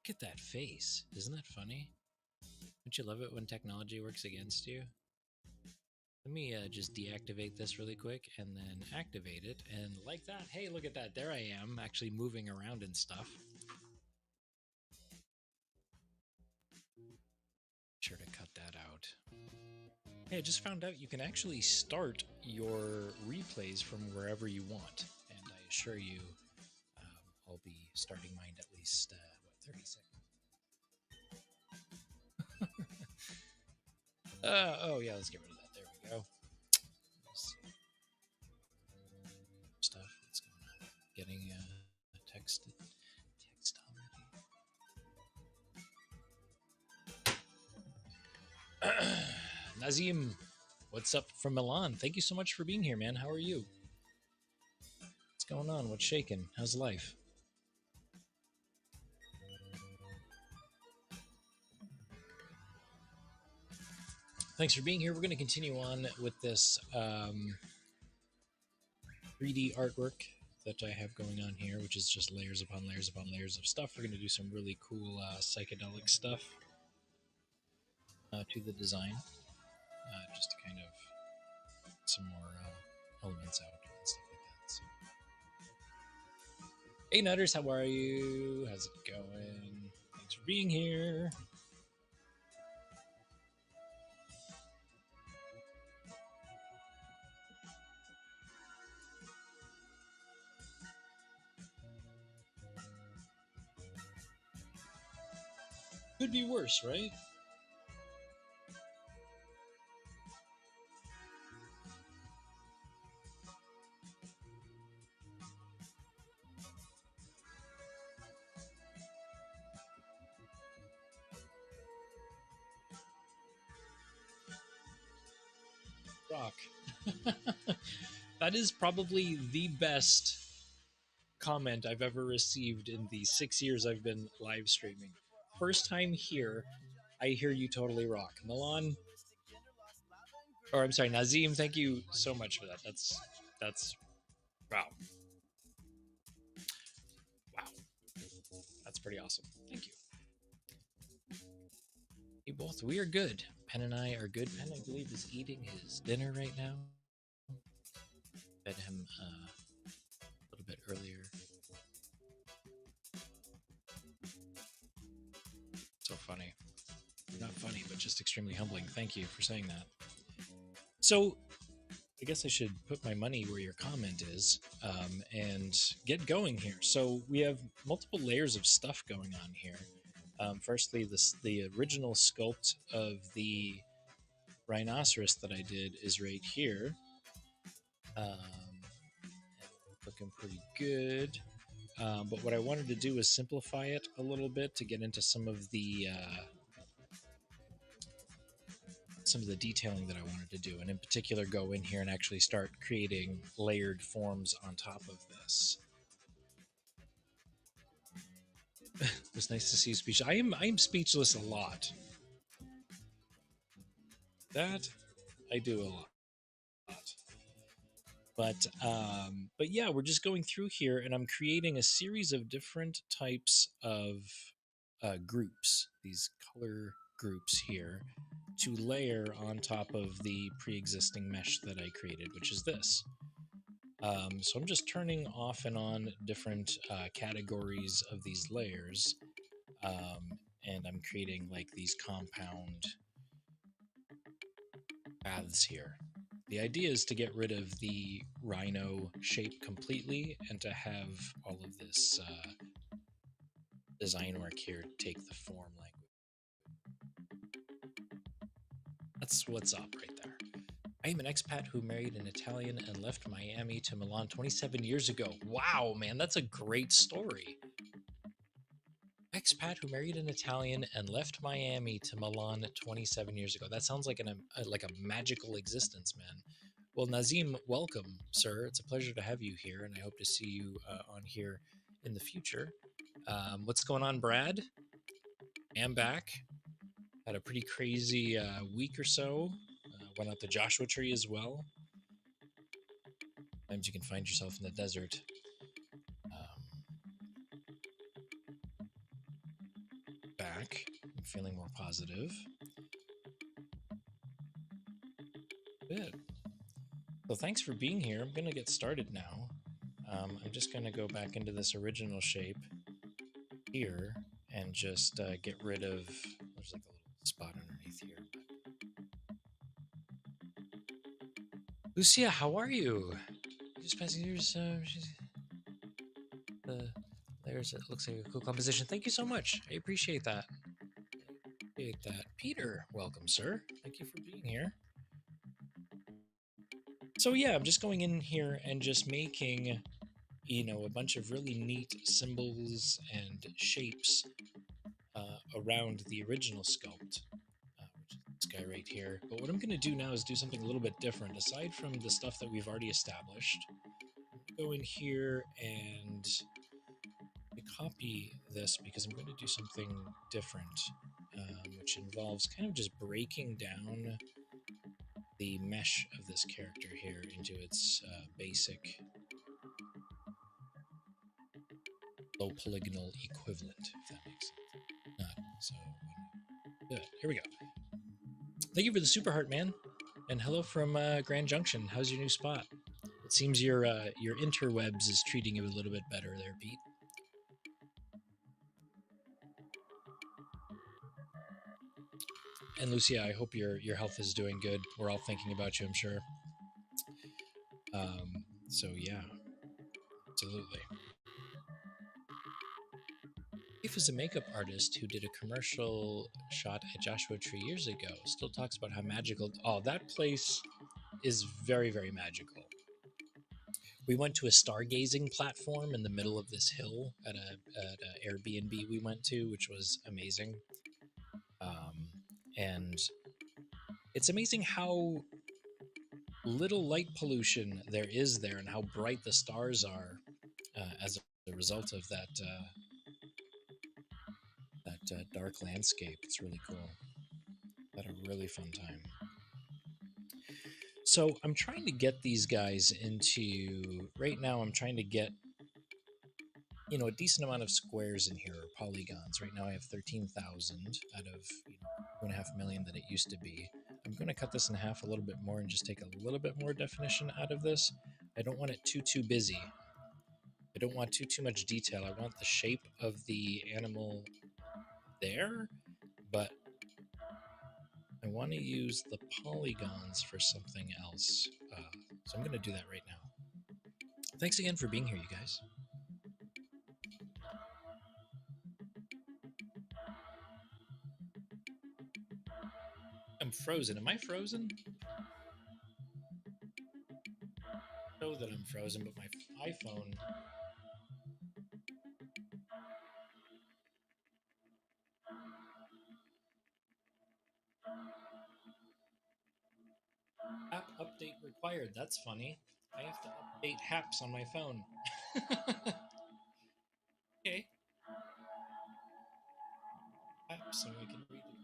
Look at that face. Isn't that funny? Don't you love it when technology works against you? Let me just deactivate this really quick and then activate it. And like that, hey, look at that. There I am, actually moving around and stuff. Sure to cut that out. Hey, I just found out you can actually start your replays from wherever you want. And I assure you, I'll be starting mine at least, 30 seconds. Oh, yeah, let's get rid of that. There we go. Stuff. What's going on? Getting texted. Text already. Nazim, what's up from Milan? Thank you so much for being here, man. How are you? What's going on? What's shaking? How's life? Thanks for being here. We're going to continue on with this 3D artwork that I have going on here, which is just layers upon layers upon layers of stuff. We're going to do some really cool psychedelic stuff to the design, just to kind of some more elements out and stuff like that. So. Hey Nutters, how are you? How's it going? Thanks for being here. Could be worse, right? Rock. That is probably the best comment I've ever received in the 6 years I've been live streaming. First time here, I hear you totally rock. Milan, or I'm sorry, Nazim, thank you so much for that. That's wow. Wow. That's pretty awesome. Thank you. You both, we are good. Penn and I are good. Penn, I believe, is eating his dinner right now. Fed him a little bit earlier. So funny. Not funny, but just extremely humbling. Thank you for saying that. So, I guess I should put my money where your comment is and get going here. So, we have multiple layers of stuff going on here. Firstly, the original sculpt of the rhinoceros that I did is right here. Looking pretty good. But what I wanted to do is simplify it a little bit to get into some of the detailing that I wanted to do, and in particular go in here and actually start creating layered forms on top of this. It was nice to see you speechless. I'm speechless a lot. That I do a lot. But yeah, we're just going through here, and I'm creating a series of different types of groups. These color groups here to layer on top of the pre-existing mesh that I created, which is this. So I'm just turning off and on different categories of these layers, and I'm creating like these compound paths here. The idea is to get rid of the rhino shape completely and to have all of this design work here take the form language. That's what's up right there. I am an expat who married an Italian and left Miami to Milan 27 years ago. Wow, man, that's a great story. Expat who married an Italian and left Miami to Milan 27 years ago. That sounds like a magical existence, man. Well, Nazim, welcome, sir. It's a pleasure to have you here, and I hope to see you on here in the future. What's going on, Brad? I'm back. Had a pretty crazy week or so. Went out to Joshua Tree as well. Sometimes you can find yourself in the desert. back. I'm feeling more positive. Good. So thanks for being here. I'm going to get started now. I'm just going to go back into this original shape here and just get rid of, there's like a little spot underneath here. Lucia, how are you? Just passing yours. There's, it looks like a cool composition. Thank you so much. I appreciate that. Peter, welcome, sir. Thank you for being here. So yeah, I'm just going in here and just making, a bunch of really neat symbols and shapes around the original sculpt, which is this guy right here. But what I'm going to do now is do something a little bit different. Aside from the stuff that we've already established, go in here and copy this because I'm going to do something different, which involves kind of just breaking down the mesh of this character here into its basic low polygonal equivalent, if that makes sense. Not so good. Here we go. Thank you for the super heart, man, and hello from Grand Junction. How's your new spot? It seems your interwebs is treating you a little bit better there, Pete. And Lucia, I hope your health is doing good. We're all thinking about you, I'm sure. So yeah, absolutely. If is a makeup artist who did a commercial shot at Joshua Tree years ago, still talks about how magical. Oh, that place is very, very magical. We went to a stargazing platform in the middle of this hill at a Airbnb we went to, which was amazing. And it's amazing how little light pollution there is there and how bright the stars are as a result of that dark landscape. It's really cool. Had a really fun time. So I'm trying to get these guys into, right now I'm trying to get, a decent amount of squares in here, or polygons. Right now I have 13,000 out of 2.5 million that it used to be. I'm going to cut this in half a little bit more and just take a little bit more definition out of this. I don't want it too busy. I don't want too much detail. I want the shape of the animal there, but I want to use the polygons for something else. So I'm going to do that right now. Thanks again for being here, you guys. I'm frozen. Am I frozen? I know that I'm frozen, but my iPhone... App update required. That's funny. I have to update apps on my phone. Okay. Apps so I can read it.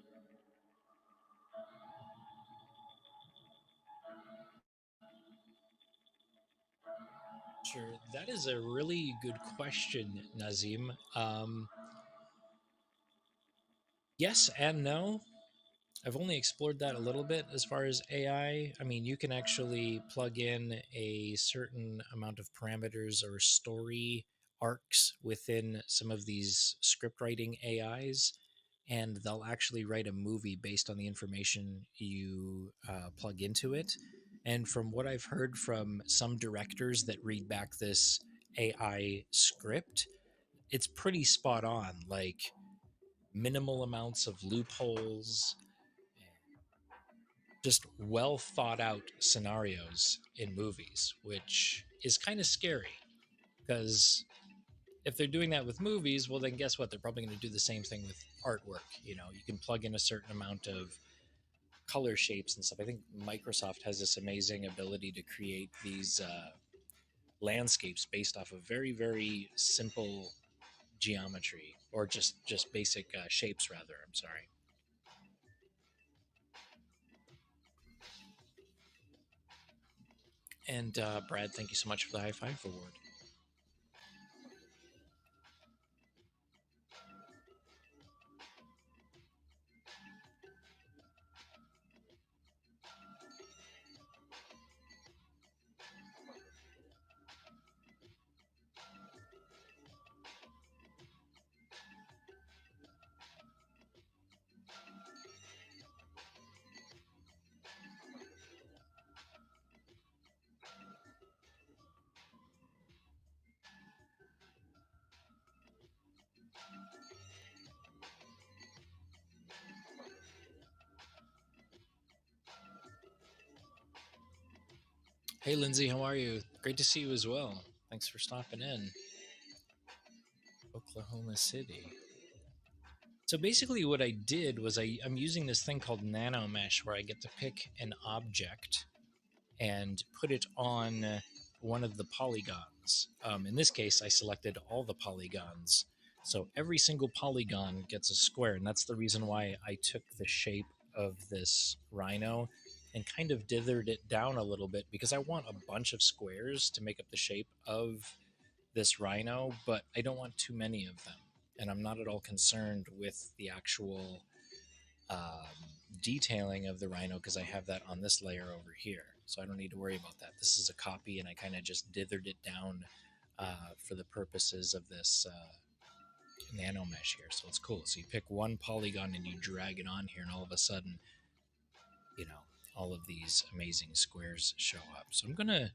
Sure. That is a really good question, Nazim. Yes and no. I've only explored that a little bit as far as AI. I mean, you can actually plug in a certain amount of parameters or story arcs within some of these script writing AIs, and they'll actually write a movie based on the information you plug into it. And from what I've heard from some directors that read back this AI script, it's pretty spot on. Like, minimal amounts of loopholes, just well thought out scenarios in movies, which is kind of scary because if they're doing that with movies, well, then guess what? They're probably going to do the same thing with artwork. You can plug in a certain amount of color shapes and stuff. I think Microsoft has this amazing ability to create these landscapes based off of very, very simple geometry, or just basic shapes, rather. I'm sorry. And Brad, thank you so much for the high five award. Hey, Lindsay, how are you? Great to see you as well. Thanks for stopping in. Oklahoma City. So basically, what I did was I'm using this thing called Nano Mesh, where I get to pick an object and put it on one of the polygons. In this case, I selected all the polygons. So every single polygon gets a square, and that's the reason why I took the shape of this rhino and kind of dithered it down a little bit, because I want a bunch of squares to make up the shape of this rhino, but I don't want too many of them. And I'm not at all concerned with the actual detailing of the rhino, because I have that on this layer over here. So I don't need to worry about that. This is a copy, and I kind of just dithered it down for the purposes of this nano mesh here. So it's cool. So you pick one polygon and you drag it on here, and all of a sudden, you know, all of these amazing squares show up. So I'm going to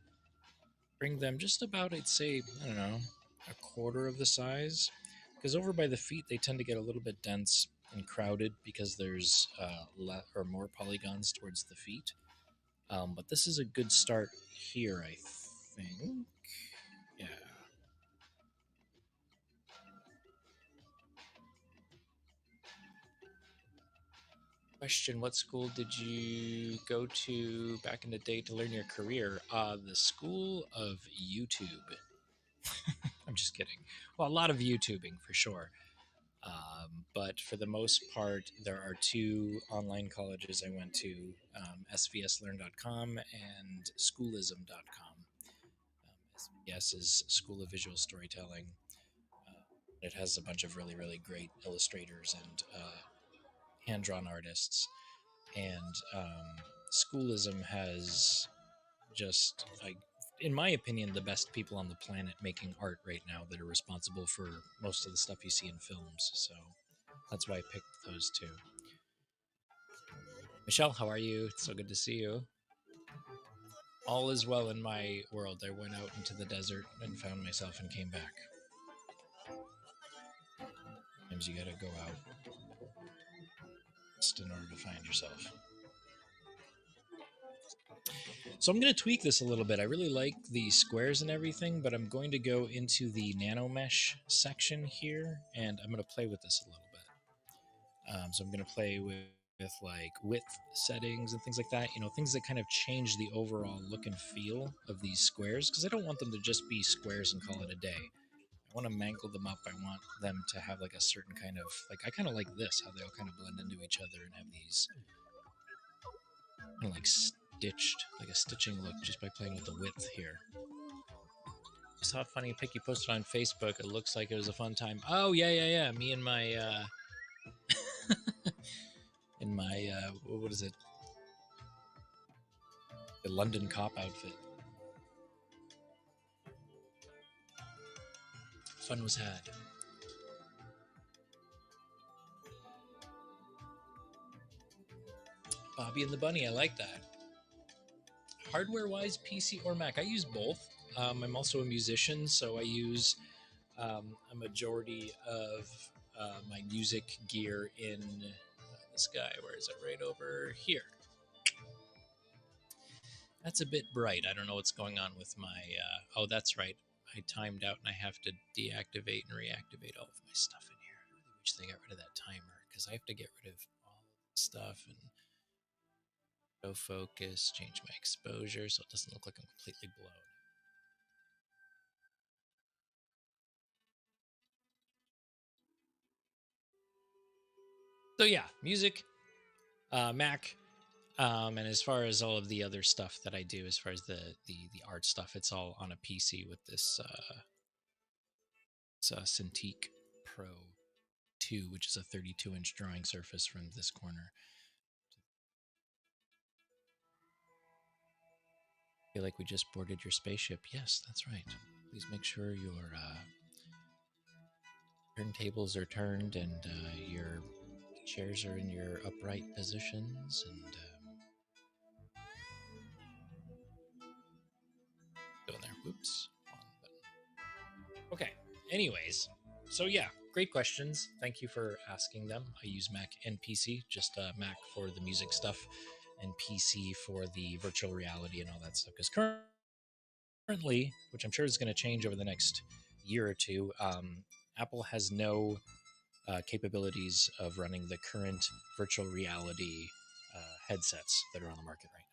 bring them just about, I'd say, I don't know, a quarter of the size. Because over by the feet, they tend to get a little bit dense and crowded because there's more polygons towards the feet. But this is a good start here, I think. Yeah. Question: what school did you go to back in the day to learn your career? The School of YouTube. I'm just kidding. Well, a lot of YouTubing for sure. But for the most part, there are two online colleges I went to, svslearn.com and schoolism.com. SVS is School of Visual Storytelling. It has a bunch of really, really great illustrators and hand-drawn artists. And Schoolism has just, like, in my opinion, the best people on the planet making art right now that are responsible for most of the stuff you see in films. So that's why I picked those two. Michelle, how are you? It's so good to see you. All is well in my world. I went out into the desert and found myself and came back. Sometimes you gotta go out just in order to find yourself. So I'm going to tweak this a little bit. I really like the squares and everything, but I'm going to go into the nano mesh section here, and I'm going to play with this a little bit. So I'm going to play with like width settings and things like that. You know, things that kind of change the overall look and feel of these squares, because I don't want them to just be squares and call it a day. I want to mangle them up. I want them to have like a certain kind of, like, I kind of like this, how they all kind of blend into each other and have these kind of like stitched, like a stitching look just by playing with the width here. I saw a funny pic you posted on Facebook. It looks like it was a fun time. Oh yeah. Me and my in my what is it? The London cop outfit. Fun was had. Bobby and the Bunny. I like that. Hardware-wise, PC or Mac. I use both. I'm also a musician, so I use a majority of my music gear in this guy. Where is it? Right over here. That's a bit bright. I don't know what's going on with my... oh, that's right. I timed out and I have to deactivate and reactivate all of my stuff in here. I really wish they got rid of that timer, because I have to get rid of all of the stuff and go focus, change my exposure so it doesn't look like I'm completely blown. So yeah, music, Mac, and as far as all of the other stuff that I do, as far as the art stuff, it's all on a PC with this Cintiq Pro 2, which is a 32-inch drawing surface from this corner. I feel like we just boarded your spaceship. Yes, that's right. Please make sure your turntables are turned and your chairs are in your upright positions, and go in there. Whoops. Okay. Anyways, so yeah, great questions. Thank you for asking them. I use Mac and PC, just Mac for the music stuff and PC for the virtual reality and all that stuff. Because currently Currently, which I'm sure is going to change over the next year or two, Apple has no capabilities of running the current virtual reality headsets that are on the market right now.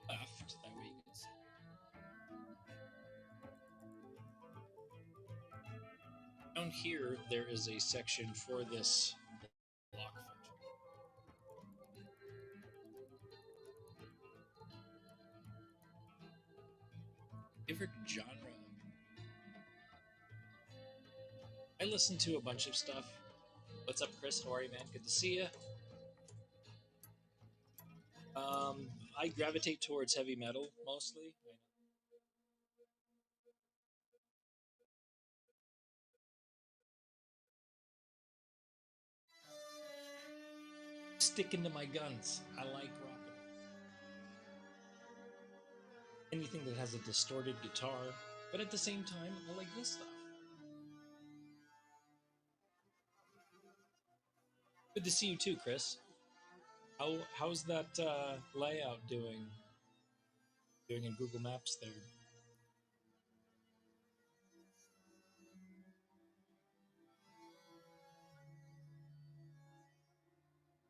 Left, that way you can see. Down here, there is a section for this lock function. Favorite genre? I listen to a bunch of stuff. What's up, Chris? How are you, man? Good to see you. I gravitate towards heavy metal mostly. Sticking to my guns. I like rock. Anything that has a distorted guitar, but at the same time, I like this stuff. Good to see you too, Chris. How's that layout doing in Google Maps there?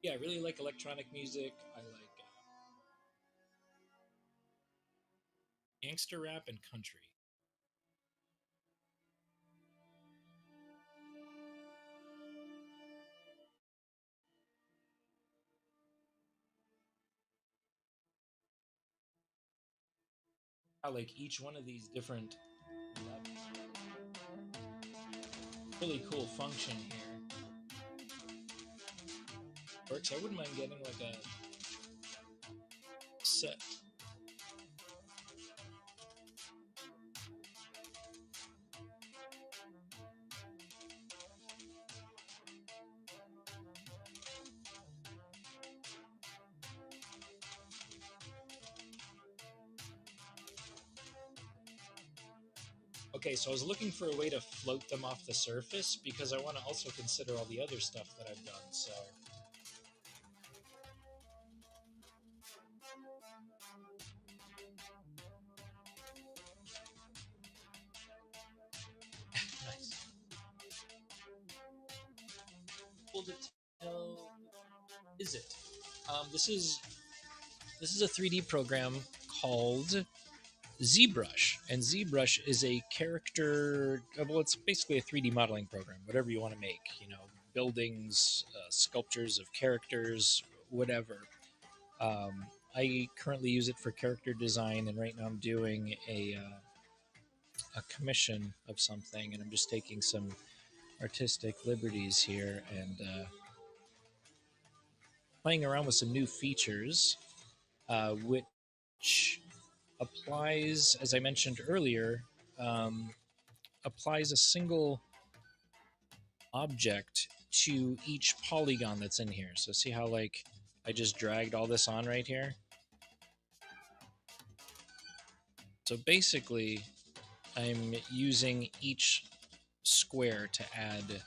Yeah, I really like electronic music. I like gangster rap and country. I like each one of these different really cool function here. Works. I wouldn't mind getting like a set. Okay, so I was looking for a way to float them off the surface because I want to also consider all the other stuff that I've done. So nice. Able to tell? Is it? This is a 3D program called ZBrush, and ZBrush is a character. Well, it's basically a 3D modeling program. Whatever you want to make, buildings, sculptures of characters, whatever. I currently use it for character design, and right now I'm doing a commission of something, and I'm just taking some artistic liberties here and playing around with some new features, which applies, as I mentioned earlier, um, applies a single object to each polygon that's in here. So see how like I just dragged all this on right here? So basically, I'm using each square to add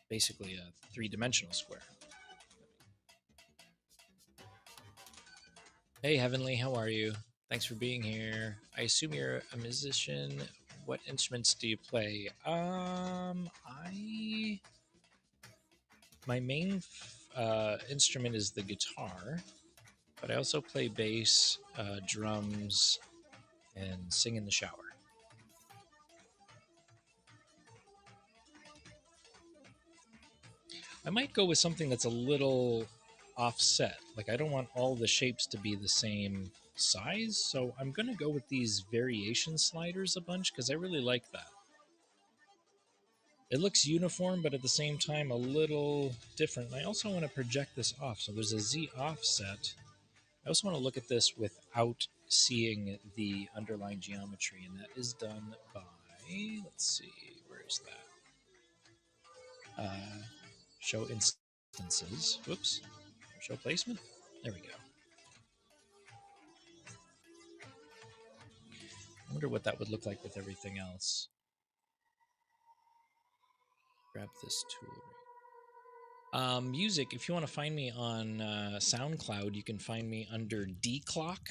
basically a three-dimensional square. Hey, Heavenly, how are you? Thanks for being here. I assume you're a musician. What instruments do you play? I my main instrument is the guitar, but I also play bass, drums, and sing in the shower. I might go with something that's a little offset. Like, I don't want all the shapes to be the same size, so I'm going to go with these variation sliders a bunch because I really like that. It looks uniform, but at the same time, a little different. And I also want to project this off. So there's a Z offset. I also want to look at this without seeing the underlying geometry, and that is done by, let's see, where is that? Show instance Instances. Whoops. Show placement. There we go. I wonder what that would look like with everything else. Grab this tool. Music. If you want to find me on SoundCloud, you can find me under Declock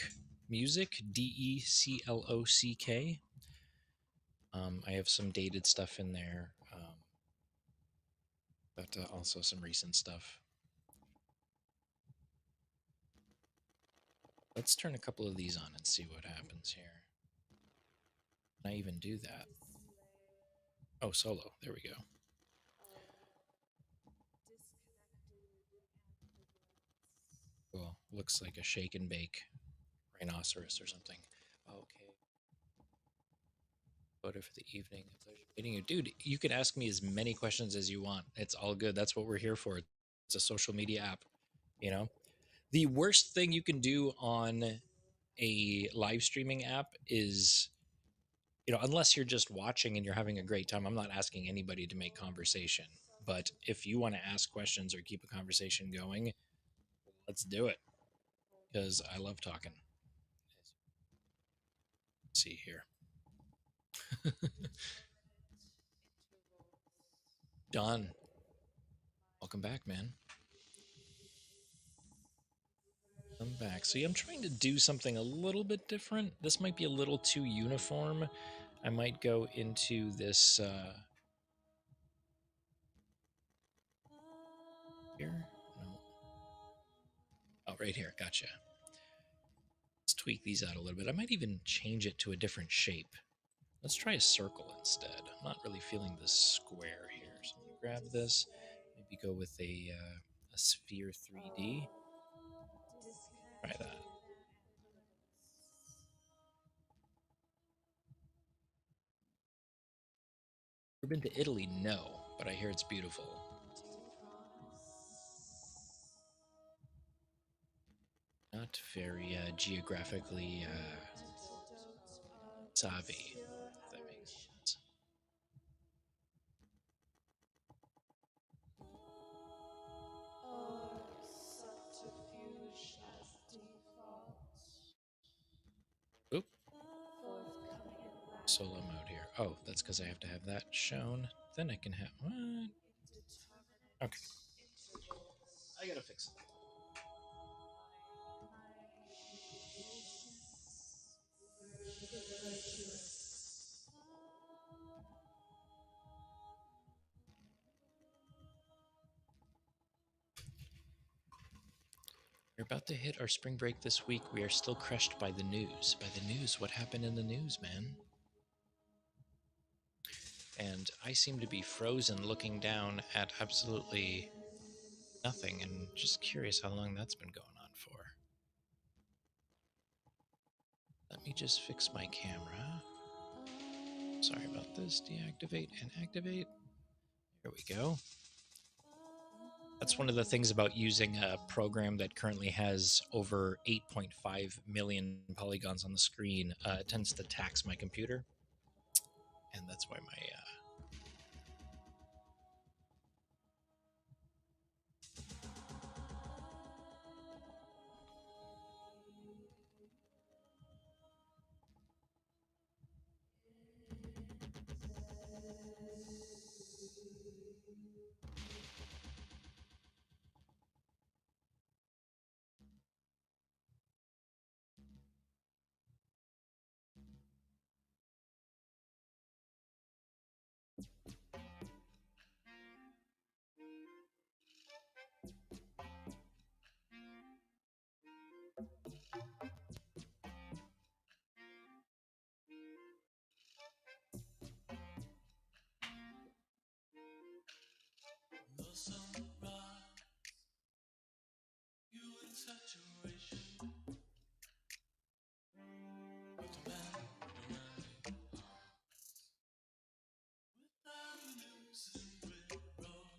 Music. Declock. I have some dated stuff in there, but also some recent stuff. Let's turn a couple of these on and see what happens here. Can I even do that? Oh, solo. There we go. Cool. Looks like a shake and bake rhinoceros or something. Okay. Photo for the evening. A pleasure meeting you. Dude, you can ask me as many questions as you want. It's all good. That's what we're here for. It's a social media app, you know? The worst thing you can do on a live streaming app is, unless you're just watching and you're having a great time, I'm not asking anybody to make conversation. But if you want to ask questions or keep a conversation going, let's do it. Because I love talking. Let's see here. Don, welcome back, man. I'm back. So yeah, I'm trying to do something a little bit different. This might be a little too uniform. I might go into this here. No. Oh, right here. Gotcha. Let's tweak these out a little bit. I might even change it to a different shape. Let's try a circle instead. I'm not really feeling this square here. So I'm going to grab this. Maybe go with a sphere 3D. Try that. Ever been to Italy? No, but I hear it's beautiful. Not very geographically savvy, if that makes sense. Oop. Solo mode here. Oh, that's because I have to have that shown. Then I can have what? Okay. I gotta fix it. We're about to hit our spring break this week. We are still crushed by the news. By the news? What happened in the news, man? And I seem to be frozen looking down at absolutely nothing and just curious how long that's been going on for. Let me just fix my camera. Sorry about this. Deactivate and activate. Here we go. That's one of the things about using a program that currently has over 8.5 million polygons on the screen. It tends to tax my computer. And that's why my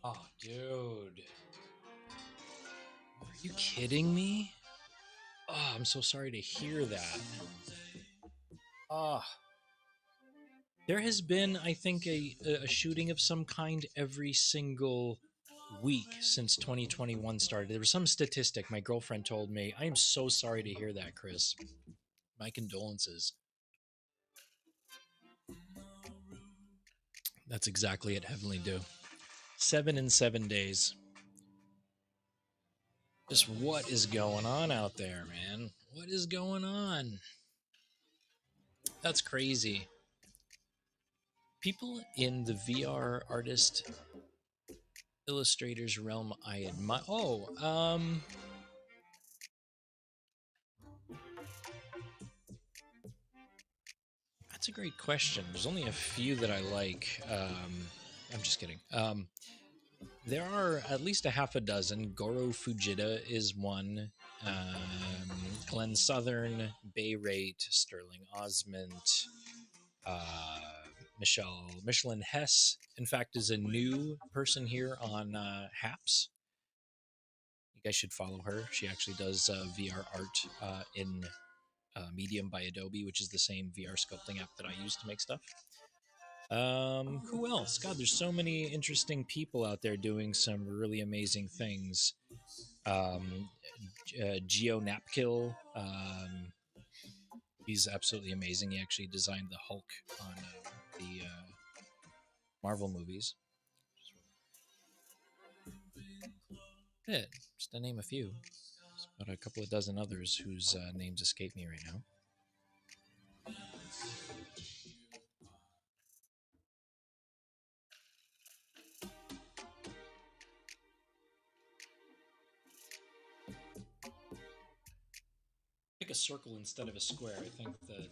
Oh, dude. Are you kidding me? Oh, I'm so sorry to hear that. Oh. There has been, I think, a shooting of some kind every single week since 2021 started. There was some statistic my girlfriend told me. I am so sorry to hear that, Chris. My condolences. That's exactly it, Heavenly Do. 7 in 7 days. Just what is going on out there, man? What is going on? That's crazy. People in the VR artist illustrators realm I admire. Oh, that's a great question. There's only a few that I like. I'm just kidding. There are at least a half a dozen. Goro Fujita is one. Glenn Southern, Bay Rate, Sterling Osment, uh, Michelin Hess. In fact, is a new person here on Haps. You guys should follow her. She actually does VR art in Medium by Adobe, which is the same VR sculpting app that I use to make stuff. Who else? God, there's so many interesting people out there doing some really amazing things. Um, Geo Napkill, he's absolutely amazing. He actually designed the Hulk on the Marvel movies. Yeah, just to name a few. There's about a couple of dozen others whose names escape me right now. Pick a circle instead of a square. I think that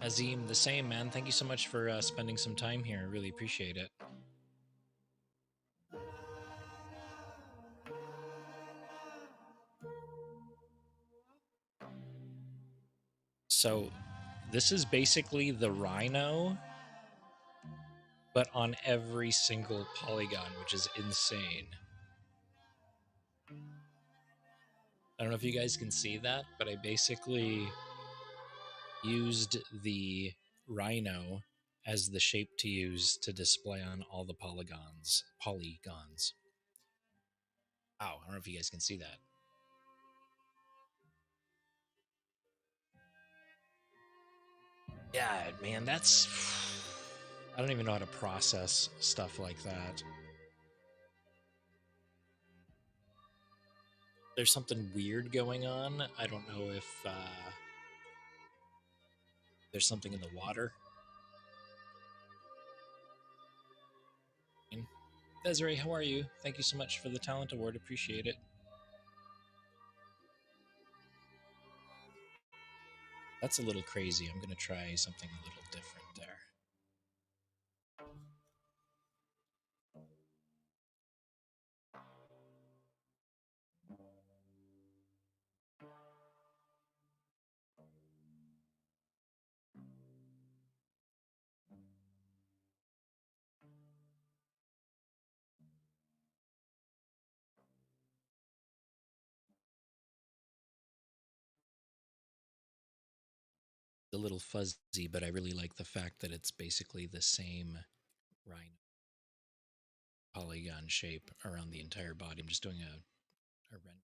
Azim, the same, man. Thank you so much for spending some time here. I really appreciate it. So, this is basically the Rhino, but on every single polygon, which is insane. I don't know if you guys can see that, but I basically used the Rhino as the shape to use to display on all the polygons. Polygons. Wow, I don't know if you guys can see that. Yeah, man, that's. I don't even know how to process stuff like that. There's something weird going on. I don't know if there's something in the water. Desiree, how are you? Thank you so much for the talent award. Appreciate it. That's a little crazy. I'm going to try something a little different there. A little fuzzy, but I really like the fact that it's basically the same rhino polygon shape around the entire body. I'm just doing a render.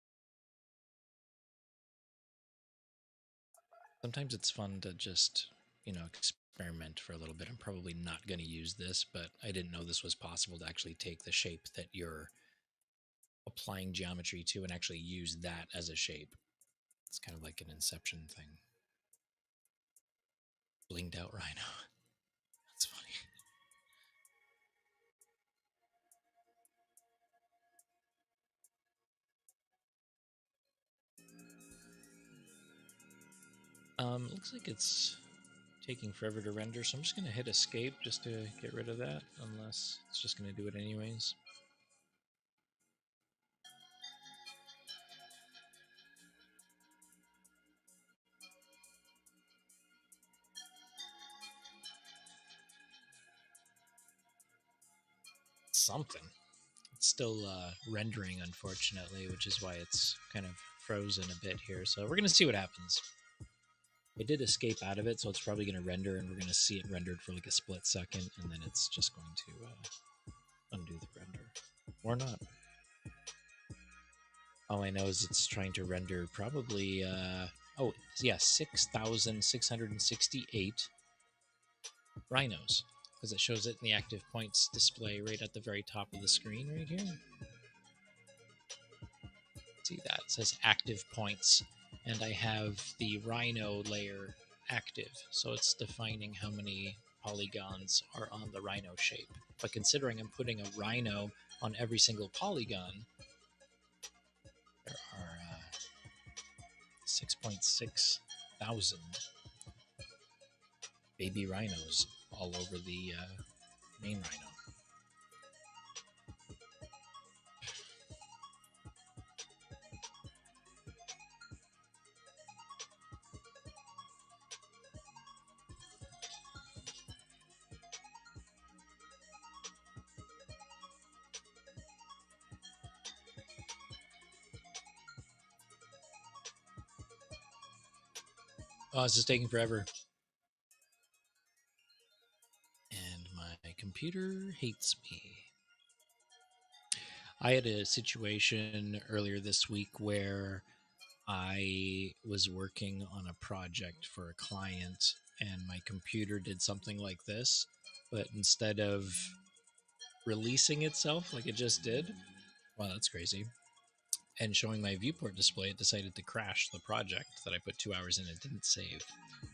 Sometimes it's fun to just, experiment experiment for a little bit. I'm probably not going to use this, but I didn't know this was possible to actually take the shape that you're applying geometry to and actually use that as a shape. It's kind of like an Inception thing. Blinged out rhino. That's funny. Looks like it's taking forever to render, so I'm just going to hit escape just to get rid of that, unless it's just going to do it anyways. Something. It's still rendering, unfortunately, which is why it's kind of frozen a bit here. So we're going to see what happens. I did escape out of it, so it's probably going to render, and we're going to see it rendered for like a split second, and then it's just going to undo the render. Or not. All I know is it's trying to render probably, 6,668 rhinos, because it shows it in the active points display right at the very top of the screen right here. See that? It says active points, and I have the rhino layer active, so it's defining how many polygons are on the rhino shape. But considering I'm putting a rhino on every single polygon, there are 6.6 thousand baby rhinos all over the main rhino. Oh, this is taking forever. And my computer hates me. I had a situation earlier this week where I was working on a project for a client, and my computer did something like this, but instead of releasing itself like it just did, wow, that's crazy, and showing my viewport display, it decided to crash the project that I put 2 hours in. It didn't save.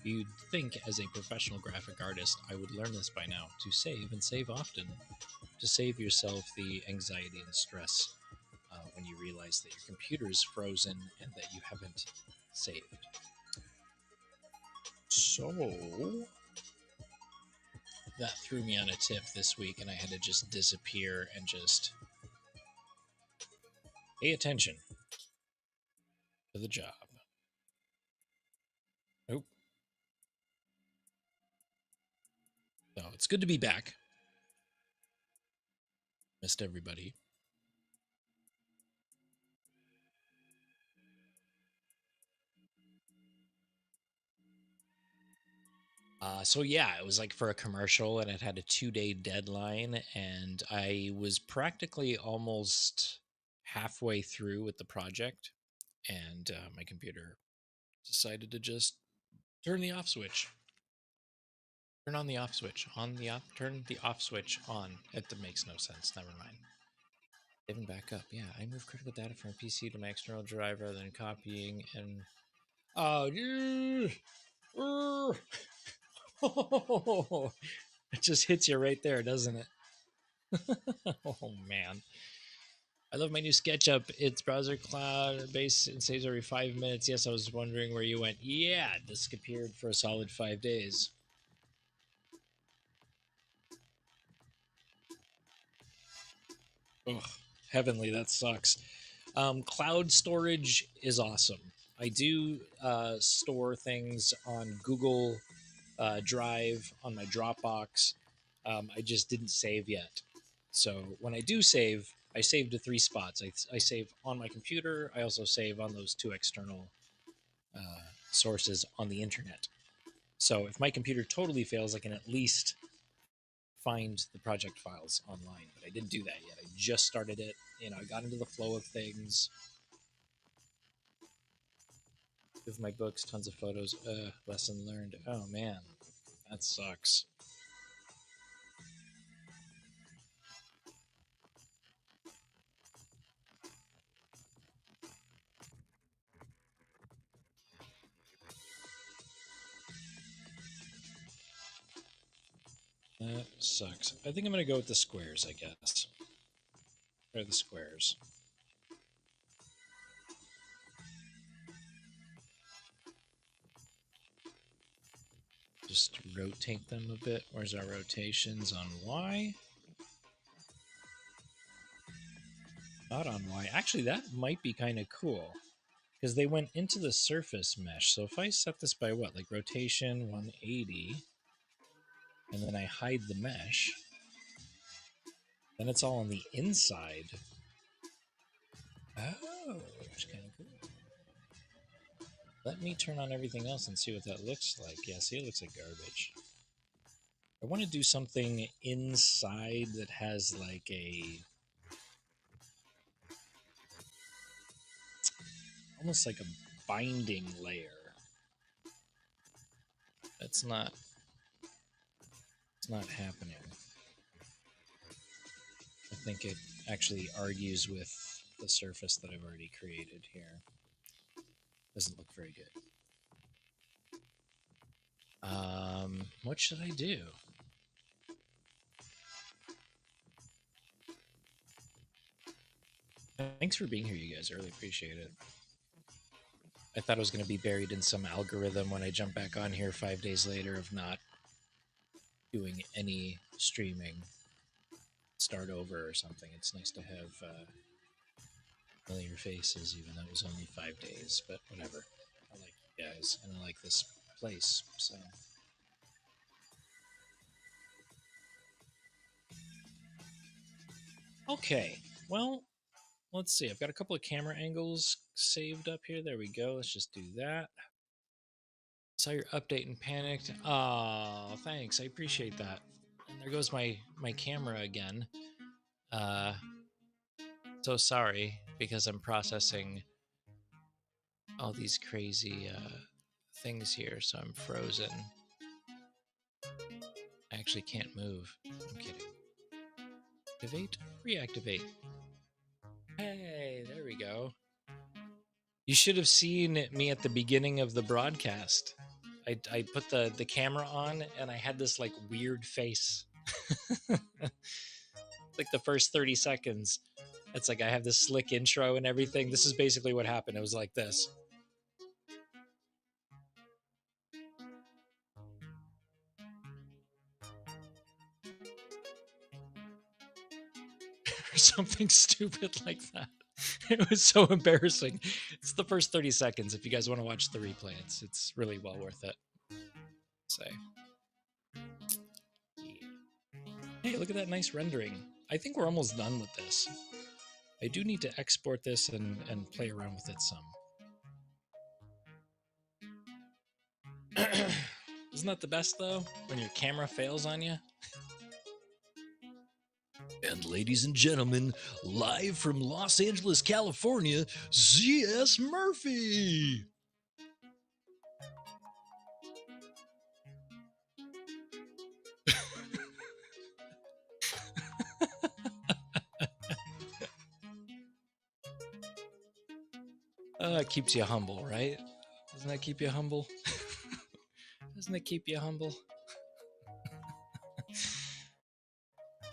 You'd think, as a professional graphic artist, I would learn this by now, to save and save often, to save yourself the anxiety and stress when you realize that your computer is frozen and that you haven't saved. So that threw me on a tip this week, and I had to just disappear and just pay attention to the job. Nope. So it's good to be back. Missed everybody. So yeah, it was like for a commercial, and it had a 2-day deadline, and I was practically almost halfway through with the project, and my computer decided to just turn the off switch. Turn on the off switch. Turn the off switch on. It makes no sense. Never mind. Saving back up. Yeah, I move critical data from a PC to my external drive rather than copying and. Oh, yeah. It just hits you right there, doesn't it? Oh man. I love my new SketchUp. It's browser cloud based and saves every 5 minutes. Yes, I was wondering where you went. Yeah, it disappeared for a solid 5 days. Ugh, heavenly, that sucks. Cloud storage is awesome. I do store things on Google Drive, on my Dropbox. I just didn't save yet. So when I do save, I save to 3 spots. I save on my computer. I also save on those 2 external sources on the internet. So if my computer totally fails, I can at least find the project files online. But I didn't do that yet. I just started it. I got into the flow of things. With my books, tons of photos. Lesson learned. Oh man, That sucks. That sucks. I think I'm going to go with the squares, I guess. Or the squares. Just rotate them a bit. Where's our rotations on Y? Not on Y. Actually, that might be kind of cool. Because they went into the surface mesh. So if I set this by what? Like rotation 180. And then I hide the mesh. Then it's all on the inside. Oh, that's kind of cool. Let me turn on everything else and see what that looks like. Yeah, see, it looks like garbage. I want to do something inside that has like a... almost like a binding layer. That's not... it's not happening. I think it actually argues with the surface that I've already created here. Doesn't look very good. What should I do? Thanks for being here, you guys. I really appreciate it. I thought I was going to be buried in some algorithm when I jump back on here 5 days later of not doing any streaming. Start over or something. It's nice to have familiar faces, even though it was only 5 days, but whatever. I like you guys, and I like this place, so... Okay, well, let's see. I've got a couple of camera angles saved up here. There we go. Let's just do that. Saw your update and panicked. Oh, thanks. I appreciate that. And there goes my camera again. So sorry, because I'm processing all these crazy things here, so I'm frozen. I actually can't move. I'm kidding. Activate, reactivate. Hey, there we go. You should have seen me at the beginning of the broadcast. I put the camera on and I had this like weird face. Like the first 30 seconds. It's like I have this slick intro and everything. This is basically what happened. It was like this. Or something stupid like that. It was so embarrassing. It's the first 30 seconds. If you guys want to watch the replay, it's really well worth it. Say. Hey, look at that nice rendering. I think we're almost done with this. I do need to export this and play around with it some. Isn't that the best, though? When your camera fails on you? And ladies and gentlemen, live from Los Angeles, California, Z.S. Murphy! It keeps you humble, right? Doesn't that keep you humble? Doesn't it keep you humble?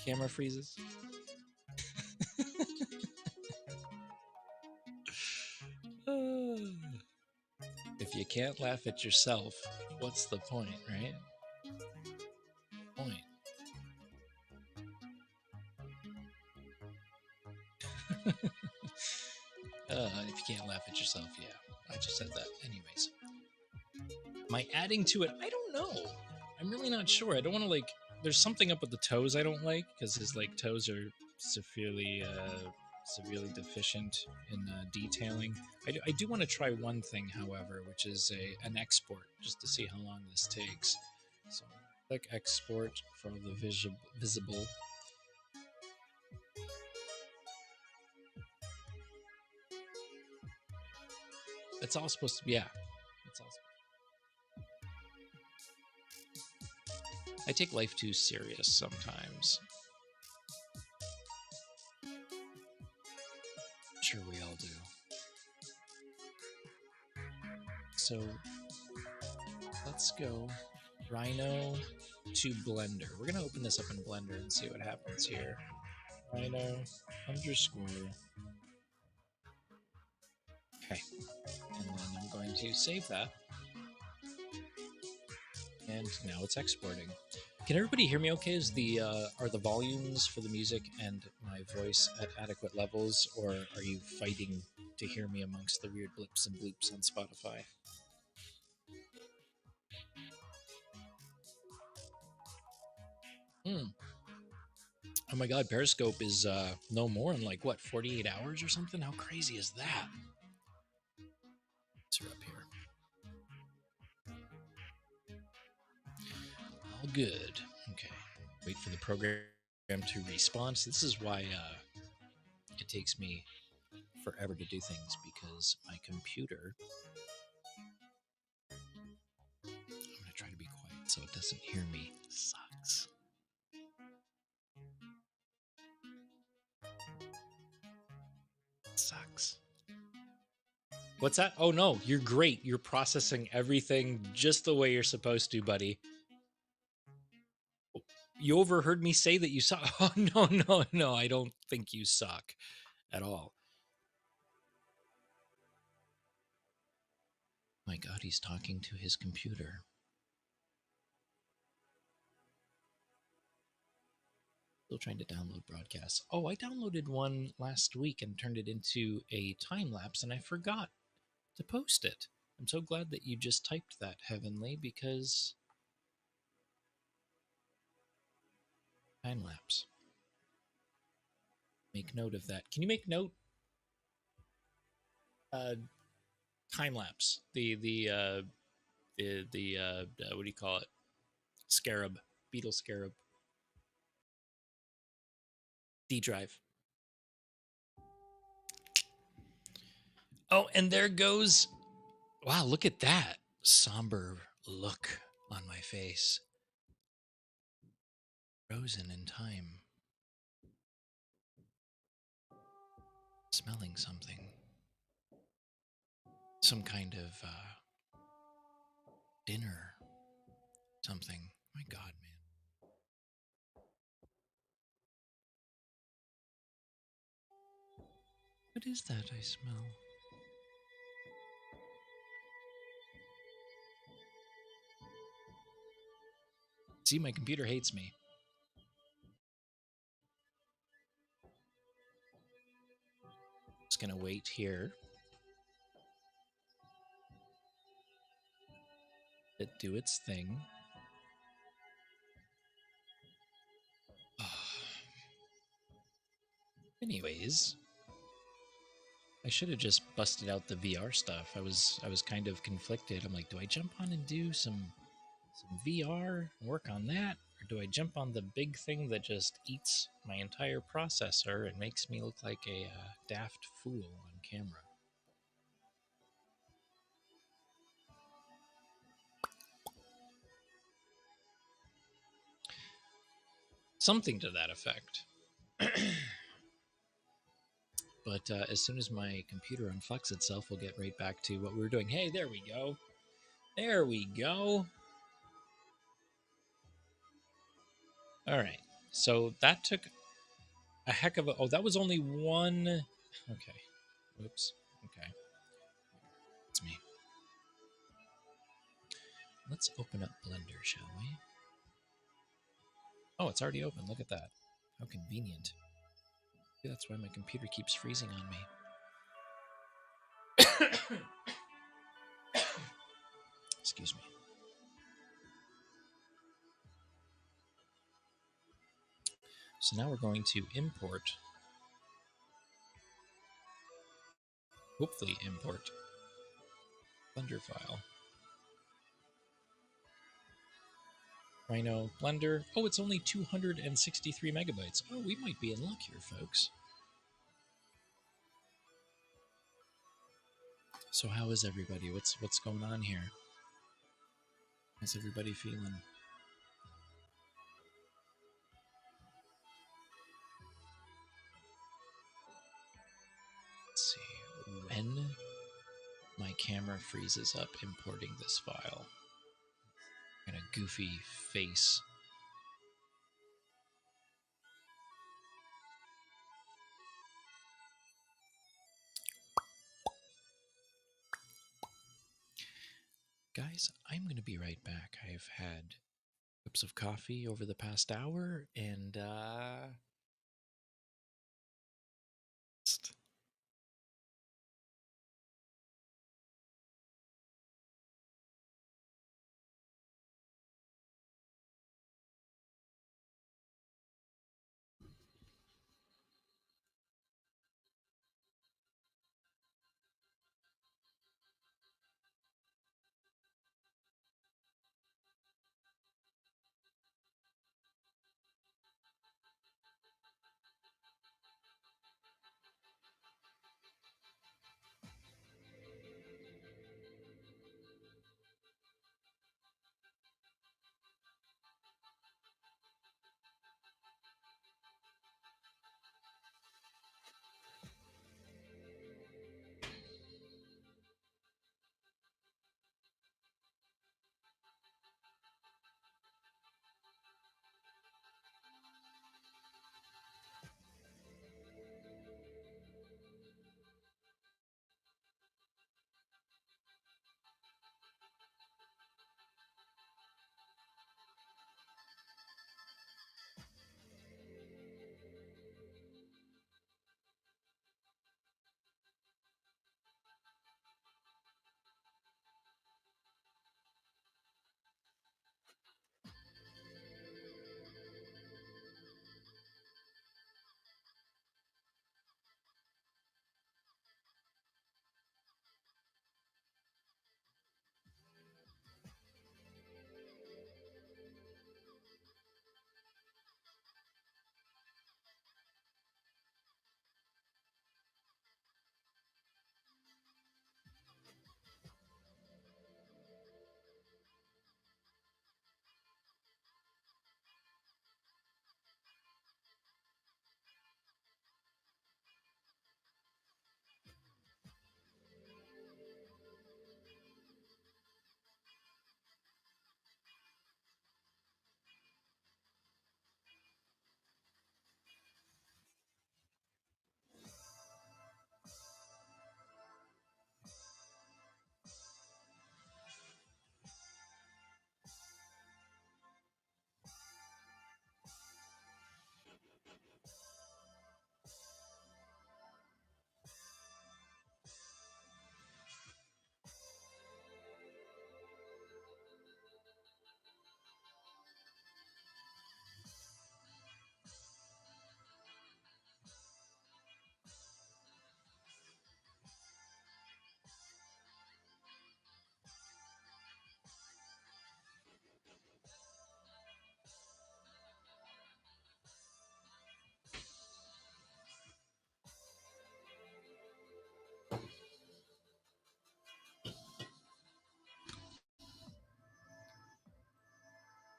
Camera freezes. If you can't laugh at yourself, what's the point, right? Point. If you can't laugh at yourself, yeah. I just said that. Anyways. Am I adding to it? I don't know. I'm really not sure. I don't want to, like... There's something up with the toes I don't like, because his, like, toes are severely deficient in detailing. I do want to try one thing, however, which is an export, just to see how long this takes. So click export for all the visible. It's all supposed to be, yeah. It's all I take life too serious sometimes. Sure, we all do. So let's go Rhino to Blender. We're gonna open this up in Blender and see what happens here. Rhino underscore. Okay, and then I'm going to save that. And now it's exporting. Can everybody hear me okay? Are the volumes for the music and my voice at adequate levels, or are you fighting to hear me amongst the weird blips and bloops on Spotify? Oh my god, Periscope is no more in like what, 48 hours or something? How crazy is that? Let's up here. All good. Okay. Wait for the program to respawn. So this is why it takes me forever to do things, because my computer. I'm going to try to be quiet so it doesn't hear me. Sucks. Sucks. What's that? Oh no, you're great. You're processing everything just the way you're supposed to, buddy. You overheard me say that you suck. Oh, no. I don't think you suck at all. My God, he's talking to his computer. Still trying to download broadcasts. Oh, I downloaded one last week and turned it into a time lapse, and I forgot to post it. I'm so glad that you just typed that, Heavenly, because time lapse. Make note of that. Can you make note? Time lapse. The what do you call it? Scarab, beetle scarab. D drive. Oh, and there goes. Wow, look at that somber look on my face. Frozen in time. Smelling something. Some kind of dinner. Something. My God, man. What is that I smell? See, my computer hates me. Just gonna wait here. Let it do its thing. Anyways, I should have just busted out the VR stuff. I was kind of conflicted. I'm like, do I jump on and do some VR, work on that, or do I jump on the big thing that just eats my entire processor and makes me look like a daft fool on camera? Something to that effect. But as soon as my computer unfucks itself, we'll get right back to what we were doing. Hey, there we go. There we go. All right. So that took a heck of a... Oh, that was only one... Okay. Whoops. Okay. It's me. Let's open up Blender, shall we? Oh, it's already open. Look at that. How convenient. That's why my computer keeps freezing on me. Excuse me. So now we're going to import, hopefully import, Blender file. Rhino Blender. Oh, it's only 263 megabytes. Oh, we might be in luck here, folks. So how is everybody? What's going on here? How's everybody feeling? camera freezes up importing this file. Kind of goofy face. Guys, I'm going to be right back. I've had cups of coffee over the past hour, and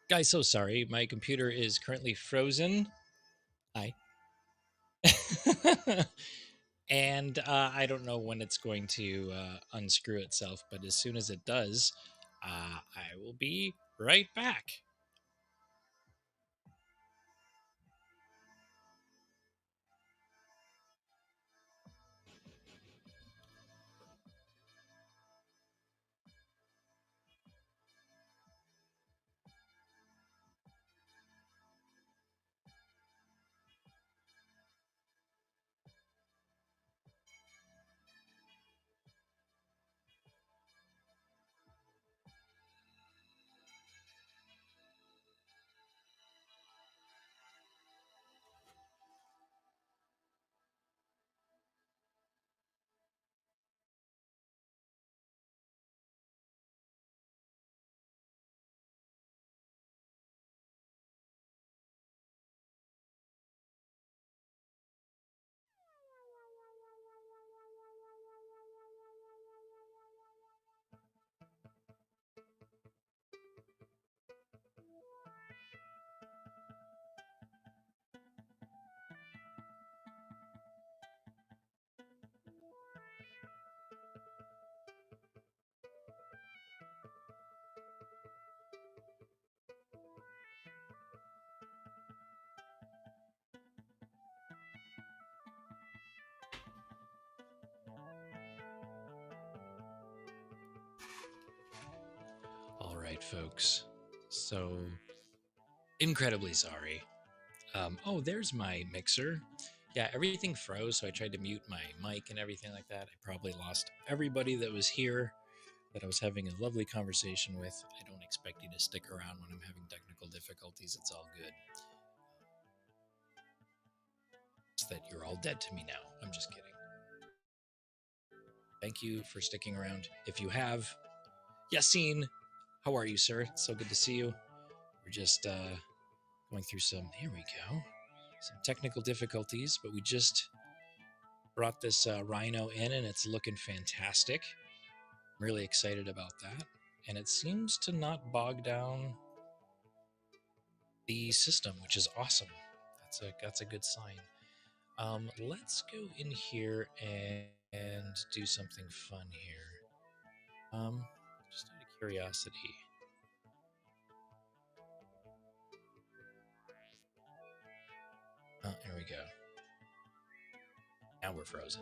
guys, so sorry. My computer is currently frozen. Hi. And I don't know when it's going to unscrew itself, but as soon as it does, I will be right back. right, folks. So incredibly sorry. Oh, there's my mixer. Yeah, everything froze, so I tried to mute my mic and everything like that. I probably lost everybody that was here that I was having a lovely conversation with. I don't expect you to stick around when I'm having technical difficulties. It's all good. It's that you're all dead to me now. I'm just kidding. Thank you for sticking around. If you have, Yassine, how are you, sir? It's so good to see you. We're just going through some, here we go, some technical difficulties, but we just brought this Rhino in and it's looking fantastic. I'm really excited about that. And it seems to not bog down the system, which is awesome. That's a good sign. Let's go in here and do something fun here. Just out of curiosity. Oh, here we go. Now we're frozen.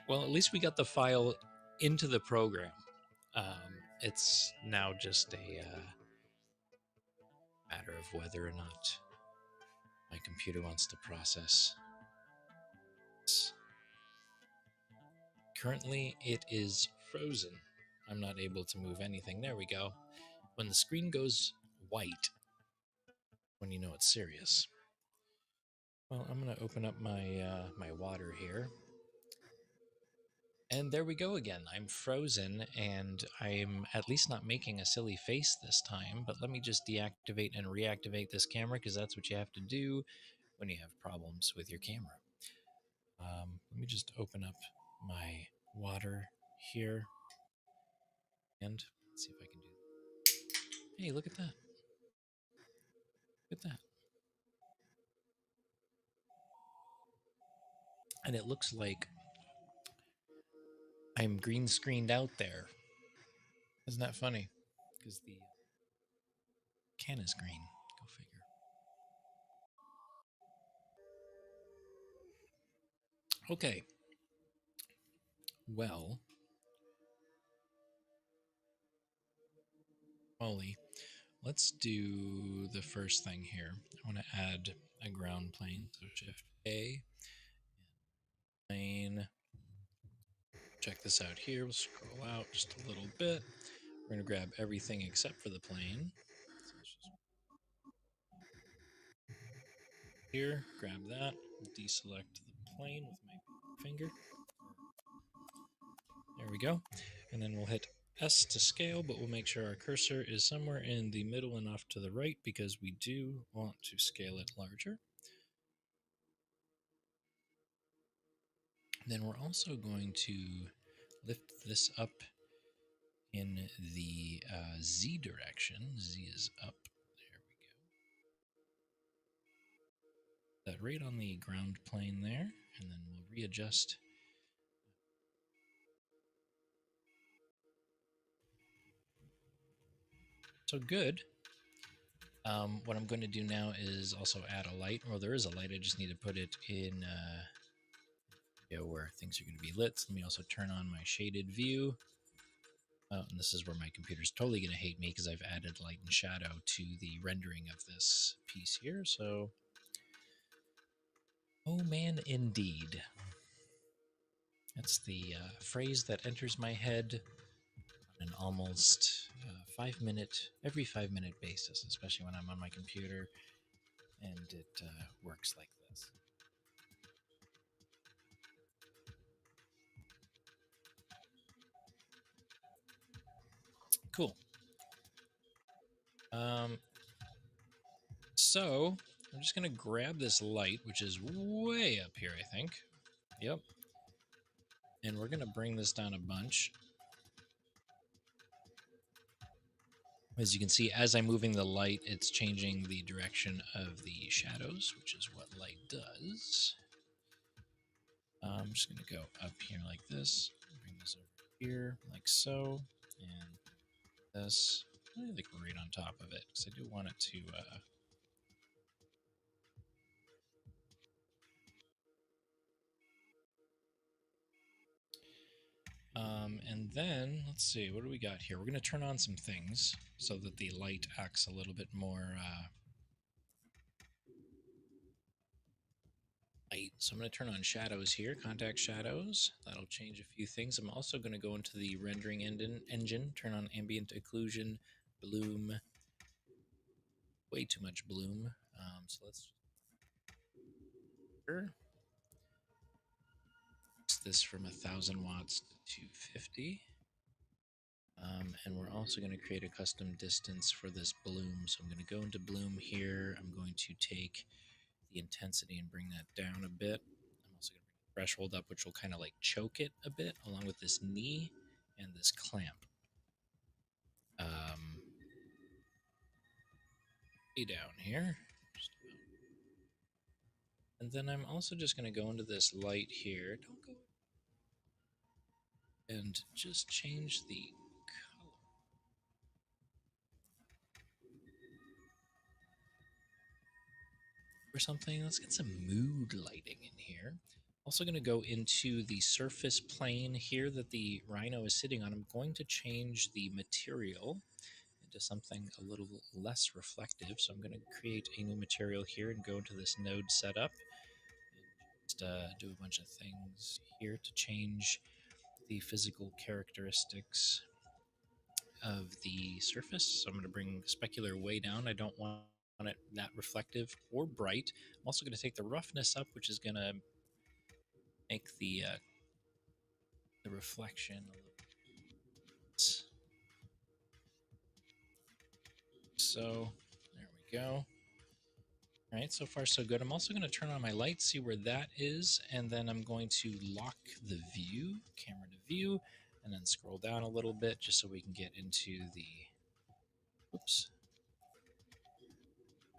Well, at least we got the file into the program. It's now just a matter of whether or not my computer wants to process. Currently, it is frozen. I'm not able to move anything. There we go. When the screen goes white, when you know it's serious. Well, I'm going to open up my my water here. And there we go again. I'm frozen, and I'm at least not making a silly face this time. But let me just deactivate and reactivate this camera, because that's what you have to do when you have problems with your camera. Let me just open up my water here. And let's see if I can do. Hey, look at that. Look at that. And it looks like I'm green screened out there. Isn't that funny? Because the can is green. Go figure. Okay. Well, Ollie, let's do the first thing here. I want to add a ground plane. So Shift A, plane. Check this out here. We'll scroll out just a little bit. We're going to grab everything except for the plane. So let's just here, grab that, deselect the plane with my finger. There we go. And then we'll hit S to scale, but we'll make sure our cursor is somewhere in the middle and off to the right because we do want to scale it larger. Then we're also going to lift this up in the Z direction. Z is up. There we go. That right on the ground plane there, and then we'll readjust. So good. What I'm going to do now is also add a light. Well, there is a light. I just need to put it in where things are going to be lit. So let me also turn on my shaded view. And this is where my computer's totally going to hate me because I've added light and shadow to the rendering of this piece here. So, oh man, indeed. That's the phrase that enters my head on an almost every 5 minute basis, especially when I'm on my computer and it works like this. Cool. So I'm just going to grab this light, which is way up here, I think. Yep. And we're going to bring this down a bunch. As you can see, as I'm moving the light, it's changing the direction of the shadows, which is what light does. I'm just going to go up here like this, bring this over here like so, and this, I think we're right on top of it, because I do want it to And then, let's see, what do we got here? We're going to turn on some things so that the light acts a little bit more light. So I'm going to turn on shadows here, contact shadows. That'll change a few things. I'm also going to go into the rendering engine, turn on ambient occlusion, bloom, way too much bloom. So let's this from 1,000 watts to 250. And we're also going to create a custom distance for this bloom. So I'm going to go into bloom here. I'm going to take the intensity and bring that down a bit. I'm also going to bring the threshold up, which will kind of like choke it a bit, along with this knee and this clamp. Way down here. And then I'm also just going to go into this light here. Don't go. And just change the color. Or something. Let's get some mood lighting in here. Also going to go into the surface plane here that the Rhino is sitting on. I'm going to change the material into something a little less reflective. So I'm going to create a new material here and go into this node setup. And just do a bunch of things here to change the physical characteristics of the surface. So I'm going to bring specular way down. I don't want it that reflective or bright. I'm also going to take the roughness up, which is going to make the reflection a little. So there we go. All right, so far so good. I'm also going to turn on my light, see where that is, and then I'm going to lock the view, camera to view, and then scroll down a little bit just so we can get into the. Oops.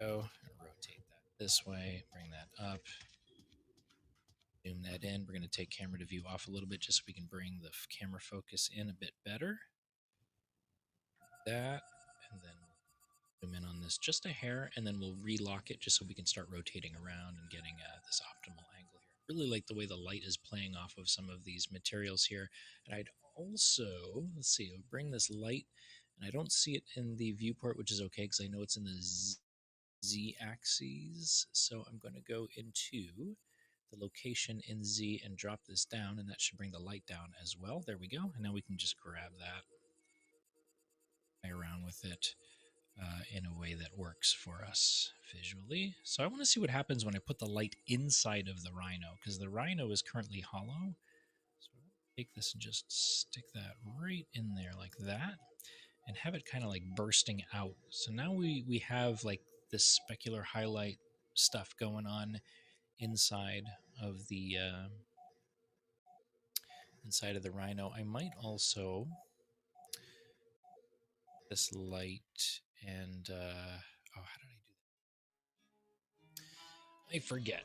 Go rotate that this way, bring that up, zoom that in. We're going to take camera to view off a little bit just so we can bring the camera focus in a bit better. That, and then zoom in on this just a hair, and then we'll relock it just so we can start rotating around and getting this optimal angle here. Really like the way the light is playing off of some of these materials here. And I'd also, let's see, I'll bring this light, and I don't see it in the viewport, which is okay because I know it's in the Z axes. So I'm going to go into the location in Z and drop this down, and that should bring the light down as well. There we go. And now we can just grab that, play around with it in a way that works for us visually. So I want to see what happens when I put the light inside of the Rhino, because the Rhino is currently hollow. So I want to take this and just stick that right in there like that, and have it kind of like bursting out. So now we have like this specular highlight stuff going on inside of the Rhino. I might also this light and oh, how did I do that? I forget.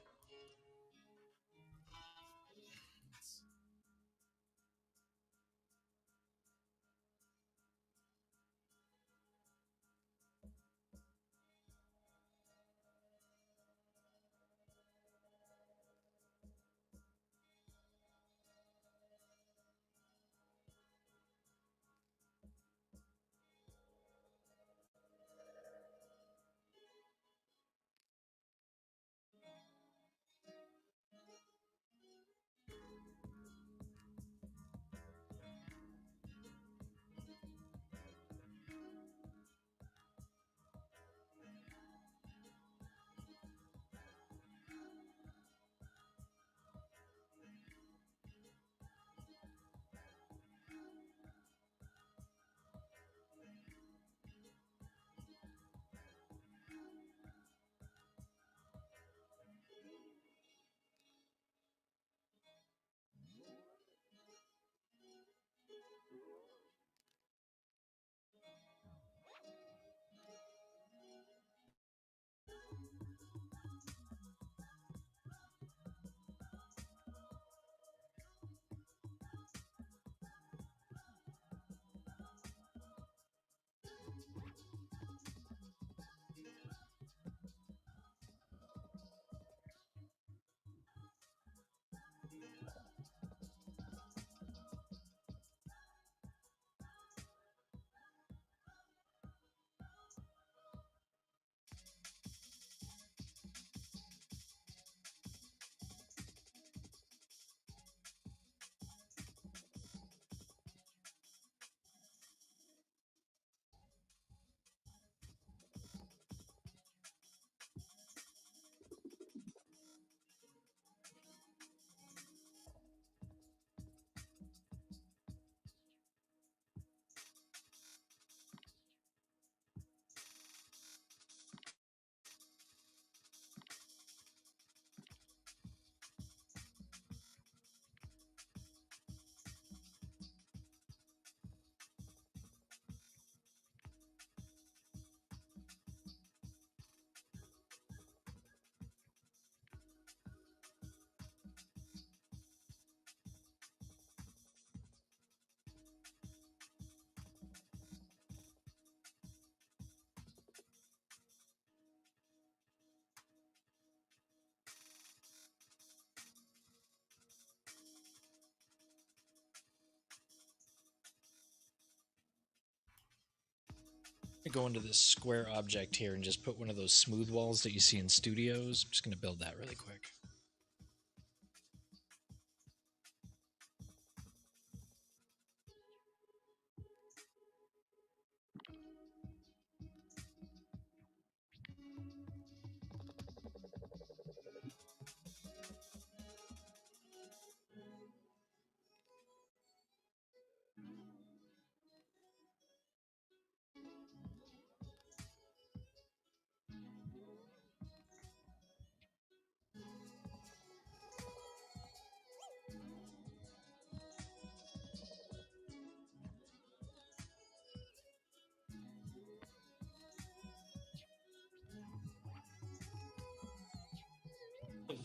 Go into this square object here and just put one of those smooth walls that you see in studios. I'm just going to build that really quick.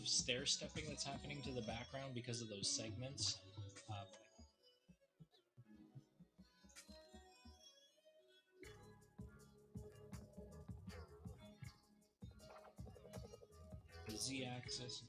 Stair stepping that's happening to the background because of those segments. The Z axis.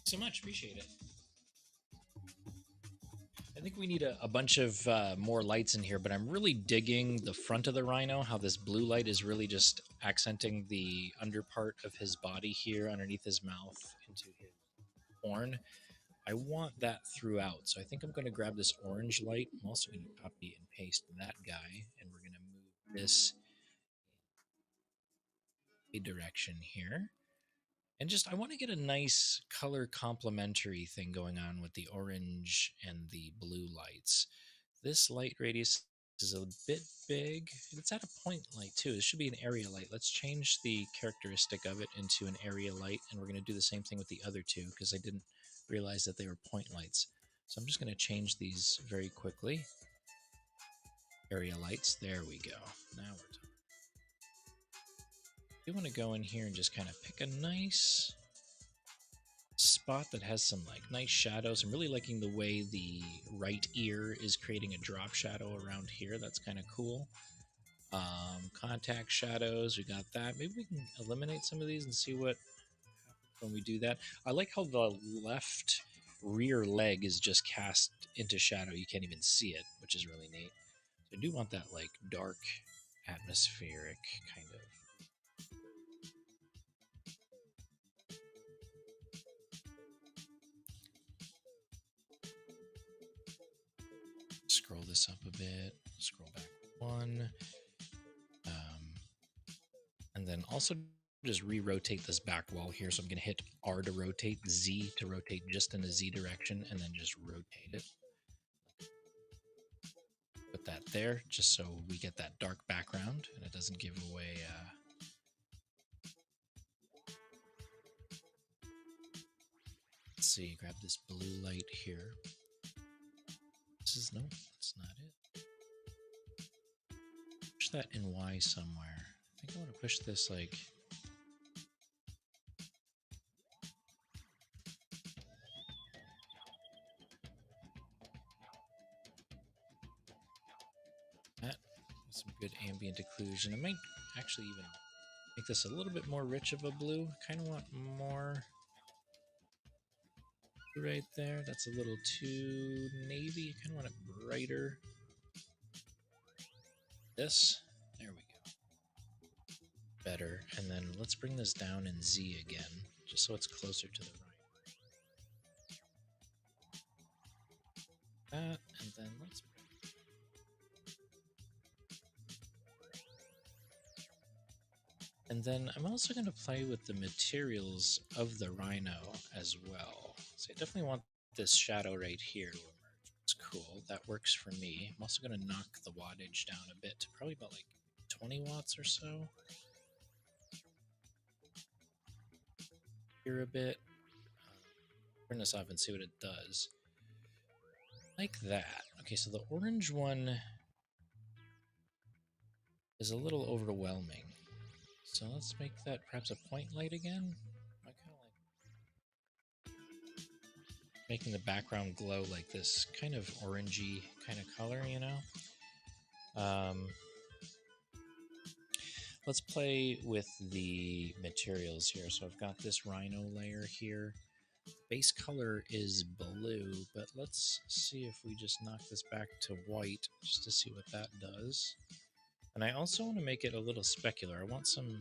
So much, appreciate it. I think we need a bunch of more lights in here, but I'm really digging the front of the rhino, how this blue light is really just accenting the under part of his body here underneath his mouth into his horn. I want that throughout, so I think I'm going to grab this orange light. I'm also going to copy and paste that guy, and we're going to move this a direction here. And just, I want to get a nice color complementary thing going on with the orange and the blue lights. This light radius is a bit big. It's at a point light too. It should be an area light. Let's change the characteristic of it into an area light, and we're going to do the same thing with the other two because I didn't realize that they were point lights. So I'm just going to change these very quickly. Area lights. There we go. Now we're talking. You want to go in here and just kind of pick a nice spot that has some like nice shadows. I'm really liking the way the right ear is creating a drop shadow around here. That's kind of cool. Contact shadows, we got that. Maybe we can eliminate some of these and see what happens when we do that. I like how the left rear leg is just cast into shadow. You can't even see it, which is really neat. So I do want that like dark, atmospheric kind of. Scroll this up a bit. Scroll back one. And then also just re-rotate this back wall here. So I'm going to hit R to rotate, Z to rotate just in a Z direction, and then just rotate it. Put that there just so we get that dark background and it doesn't give away. Let's see, grab this blue light here. This is, no, that's not it. Push that in Y somewhere. I think I want to push this like. That with some good ambient occlusion. I might actually even make this a little bit more rich of a blue. Kind of want more right there. That's a little too navy. I kind of want it brighter. This. There we go. Better. And then let's bring this down in Z again, just so it's closer to the right. that, and then let's. And then I'm also going to play with the materials of the rhino as well. So I definitely want this shadow right here to emerge. It's cool. That works for me. I'm also going to knock the wattage down a bit to probably about like 20 watts or so. Here a bit. Turn this off and see what it does. Like that. Okay, so the orange one is a little overwhelming. So let's make that perhaps a point light again. I kind of like making the background glow like this kind of orangey kind of color, you know? Let's play with the materials here. So I've got this rhino layer here. Base color is blue, but let's see if we just knock this back to white just to see what that does. And I also want to make it a little specular. I want some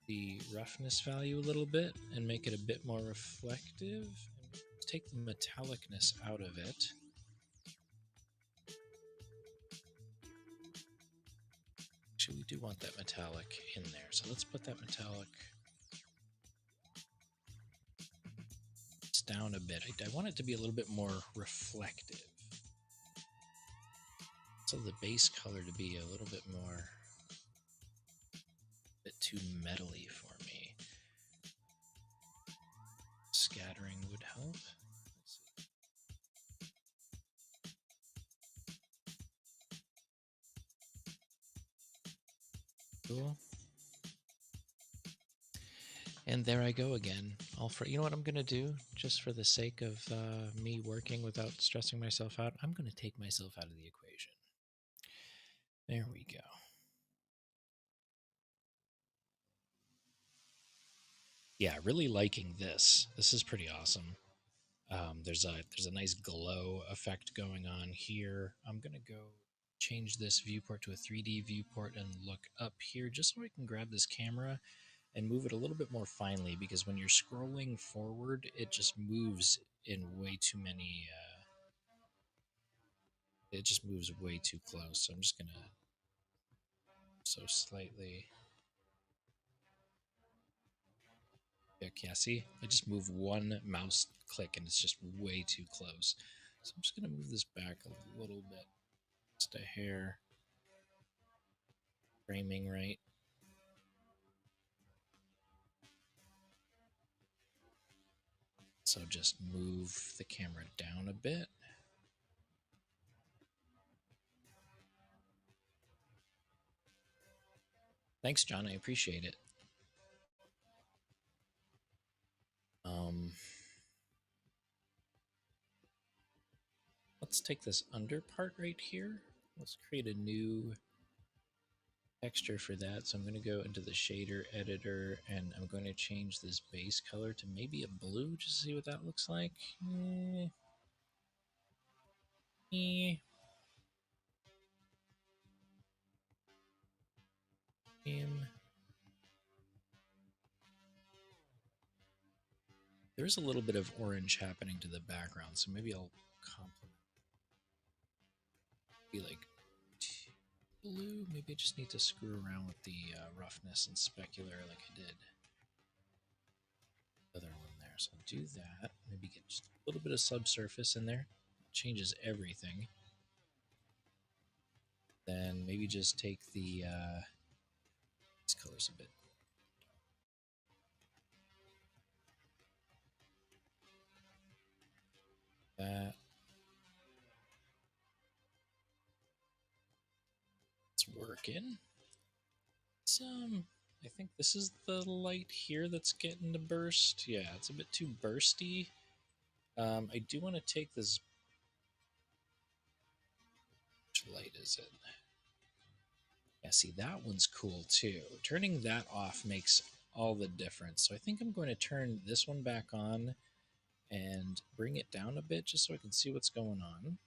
the roughness value a little bit and make it a bit more reflective. And take the metallicness out of it. Actually, we do want that metallic in there, so let's put that metallic down a bit. I want it to be a little bit more reflective. So the base color to be a little bit more, a bit too metally for me. Scattering would help. Cool. And there I go again. You know what I'm going to do? Just for the sake of me working without stressing myself out, I'm going to take myself out of the equation. There we go. Yeah, really liking this. This is pretty awesome. There's a nice glow effect going on here. I'm going to go change this viewport to a 3D viewport and look up here just so I can grab this camera and move it a little bit more finely, because when you're scrolling forward, it just moves in way too many. It just moves way too close. So I'm just gonna slightly. Yeah, see, I just move one mouse click and it's just way too close. So I'm just gonna move this back a little bit, just a hair. Framing right. So just move the camera down a bit. Thanks, John. I appreciate it. Let's take this under part right here. Let's create a new texture for that. So I'm going to go into the shader editor and I'm going to change this base color to maybe a blue just to see what that looks like. There's a little bit of orange happening to the background, so maybe I'll complement. Be like blue. Maybe I just need to screw around with the roughness and specular like I did the other one there. So I'll do that. Maybe get just a little bit of subsurface in there. Changes everything. Then maybe just take the these colors a bit. That. It's working. I think this is the light here that's getting to burst. Yeah, it's a bit too bursty. I do want to take this. Which light is it? Yeah, see, that one's cool too. Turning that off makes all the difference. So I think I'm going to turn this one back on and bring it down a bit just so I can see what's going on.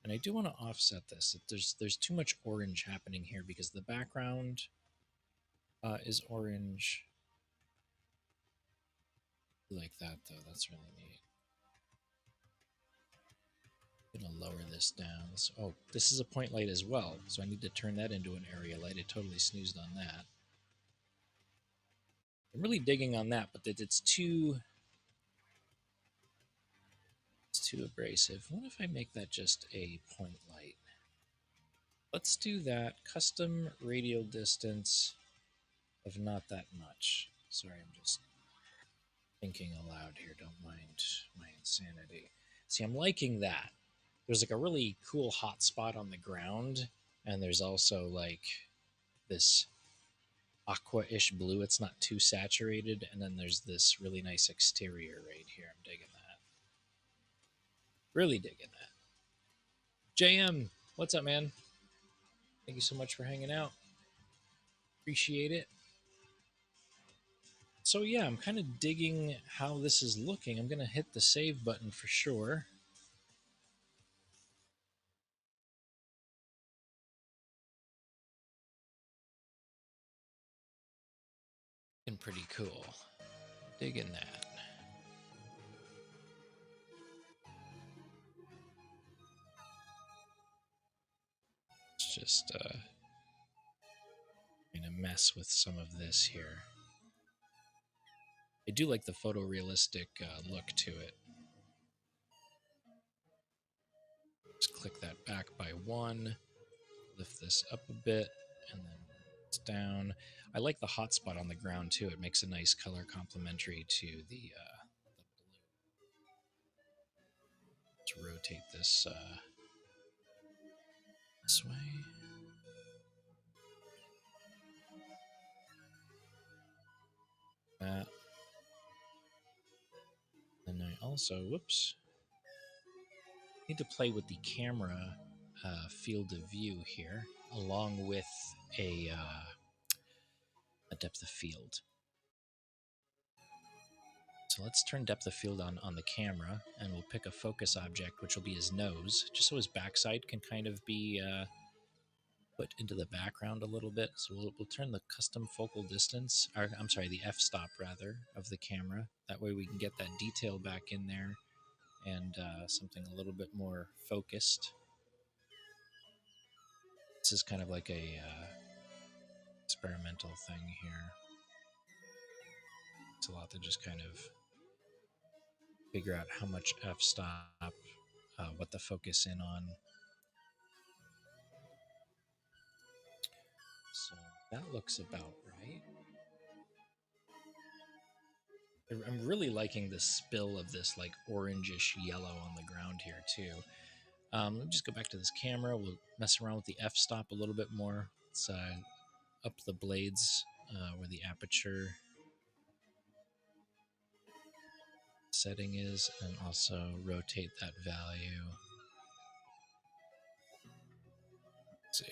And I do want to offset this. There's too much orange happening here because the background is orange. I like that though. That's really neat. I'm gonna lower this down. Oh, this is a point light as well, so I need to turn that into an area light. I totally snoozed on that. I'm really digging on that, but it's too abrasive. What if I make that just a point light? Let's do that. Custom radial distance of not that much. Sorry, I'm just thinking aloud here. Don't mind my insanity. See, I'm liking that. There's like a really cool hot spot on the ground, and there's also like this aqua-ish blue. It's not too saturated, and then there's this really nice exterior right here. I'm digging that. Really digging that. JM, what's up, man? Thank you so much for hanging out. Appreciate it. So yeah, I'm kind of digging how this is looking. I'm gonna hit the save button for sure. And pretty cool. Digging that. It's just gonna mess with some of this here. I do like the photorealistic look to it. Just click that back by 1, lift this up a bit, and then it's down. I like the hotspot on the ground too. It makes a nice color complementary to the blue. Let's rotate this this way. That. And I also, whoops, need to play with the camera field of view here, along with a depth of field. So let's turn depth of field on the camera, and we'll pick a focus object, which will be his nose, just so his backside can kind of be put into the background a little bit. So we'll turn the custom focal distance, or I'm sorry, the f-stop rather, of the camera. That way we can get that detail back in there and something a little bit more focused. This is kind of like a experimental thing here. It's a lot to just kind of figure out how much f-stop, what to focus in on. So that looks about right. I'm really liking the spill of this like orangish yellow on the ground here too. Let me just go back to this camera. We'll mess around with the f-stop a little bit more. Let's up the blades where the aperture setting is, and also rotate that value. Let's see.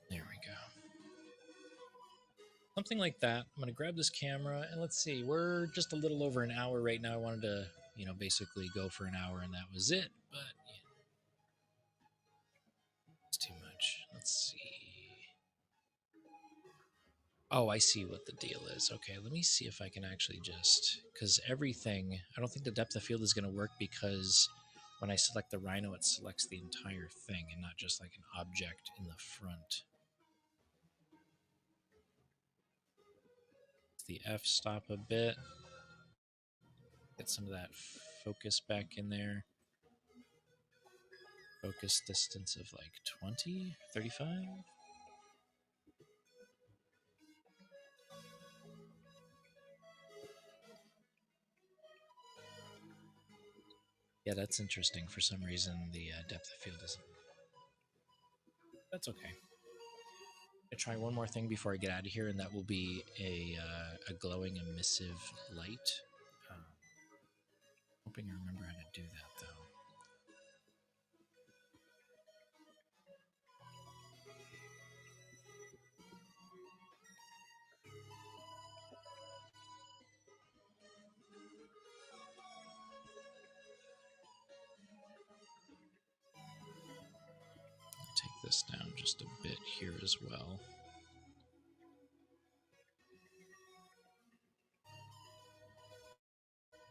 There we go. Something like that. I'm going to grab this camera, and let's see. We're just a little over an hour right now. I wanted to, basically go for an hour, and that was it. But it's too much. Let's see. Oh, I see what the deal is. Okay, let me see if I can actually just, because everything, I don't think the depth of field is going to work, because when I select the Rhino, it selects the entire thing and not just like an object in the front. The f-stop a bit. Get some of that focus back in there. Focus distance of like 20, 35. Yeah, that's interesting. For some reason, the depth of field isn't. That's okay. I'll try one more thing before I get out of here, and that will be a glowing emissive light. Hoping I remember how to do that, though. this down just a bit here as well.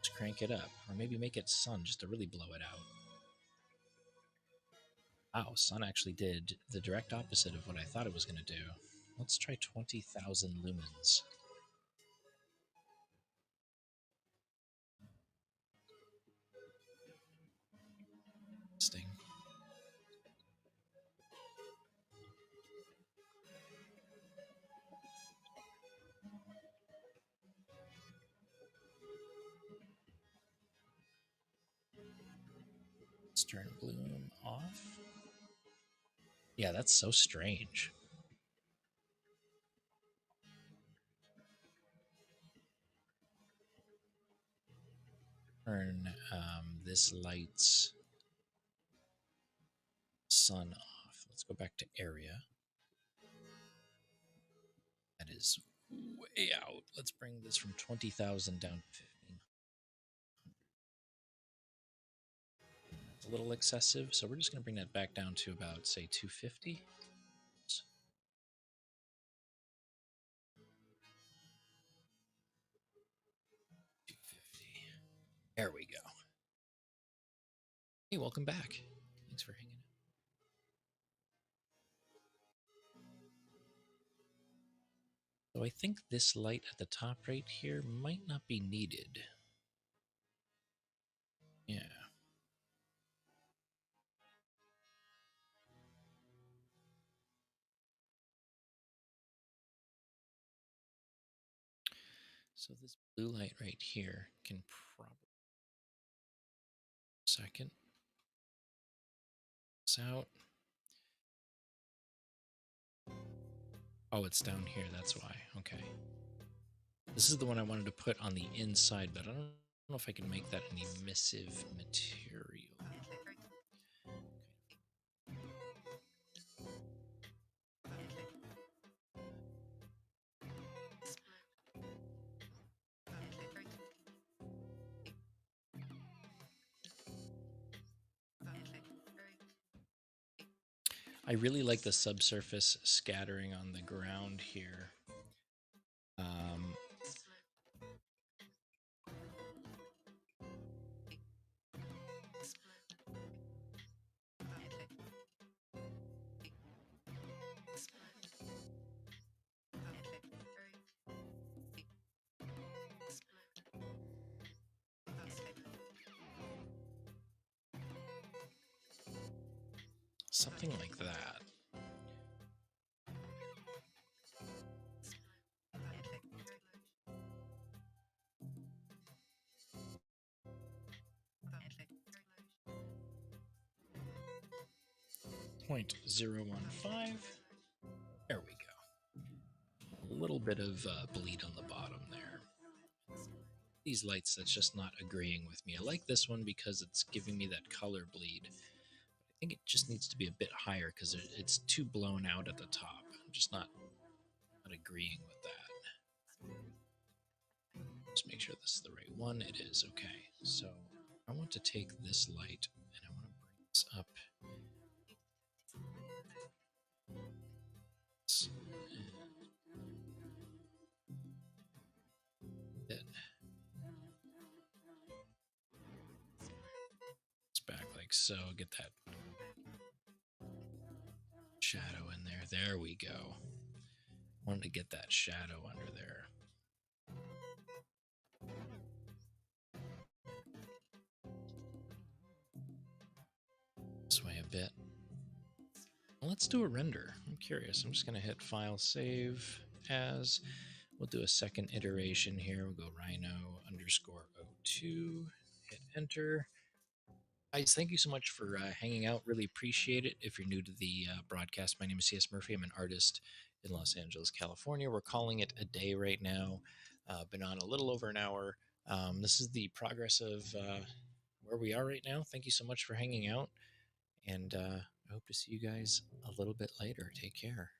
Just crank it up, or maybe make it sun just to really blow it out. Wow, sun actually did the direct opposite of what I thought it was going to do. Let's try 20,000 lumens. Sting. Let's turn bloom off. Yeah, that's so strange. Turn this light's sun off. Let's go back to area. That is way out. Let's bring this from 20,000 down to 15. It's a little excessive, so we're just going to bring that back down to about, say, 250. There we go. Hey, welcome back. Thanks for hanging out. So I think this light at the top right here might not be needed. Yeah. So this blue light right here can probably... Second. It's out. Oh, it's down here, that's why. Okay. This is the one I wanted to put on the inside, but I don't know if I can make that an emissive material. I really like the subsurface scattering on the ground here. Something like that. .015. There we go. A little bit of bleed on the bottom there. These lights, that's just not agreeing with me. I like this one because it's giving me that color bleed. I think it just needs to be a bit higher because it's too blown out at the top. I'm just not agreeing with that. Just make sure this is the right one. It is. Okay. So I want to take this light and I want to bring this up. It's back like so. Get that shadow in there. There we go. Wanted to get that shadow under there. This way a bit. Well, let's do a render. I'm curious. I'm just going to hit File, Save As. We'll do a second iteration here. We'll go Rhino_02. Hit Enter. Guys, thank you so much for hanging out. Really appreciate it. If you're new to the broadcast, my name is C.S. Murphy. I'm an artist in Los Angeles, California. We're calling it a day right now. Been on a little over an hour. This is the progress of where we are right now. Thank you so much for hanging out. And I hope to see you guys a little bit later. Take care.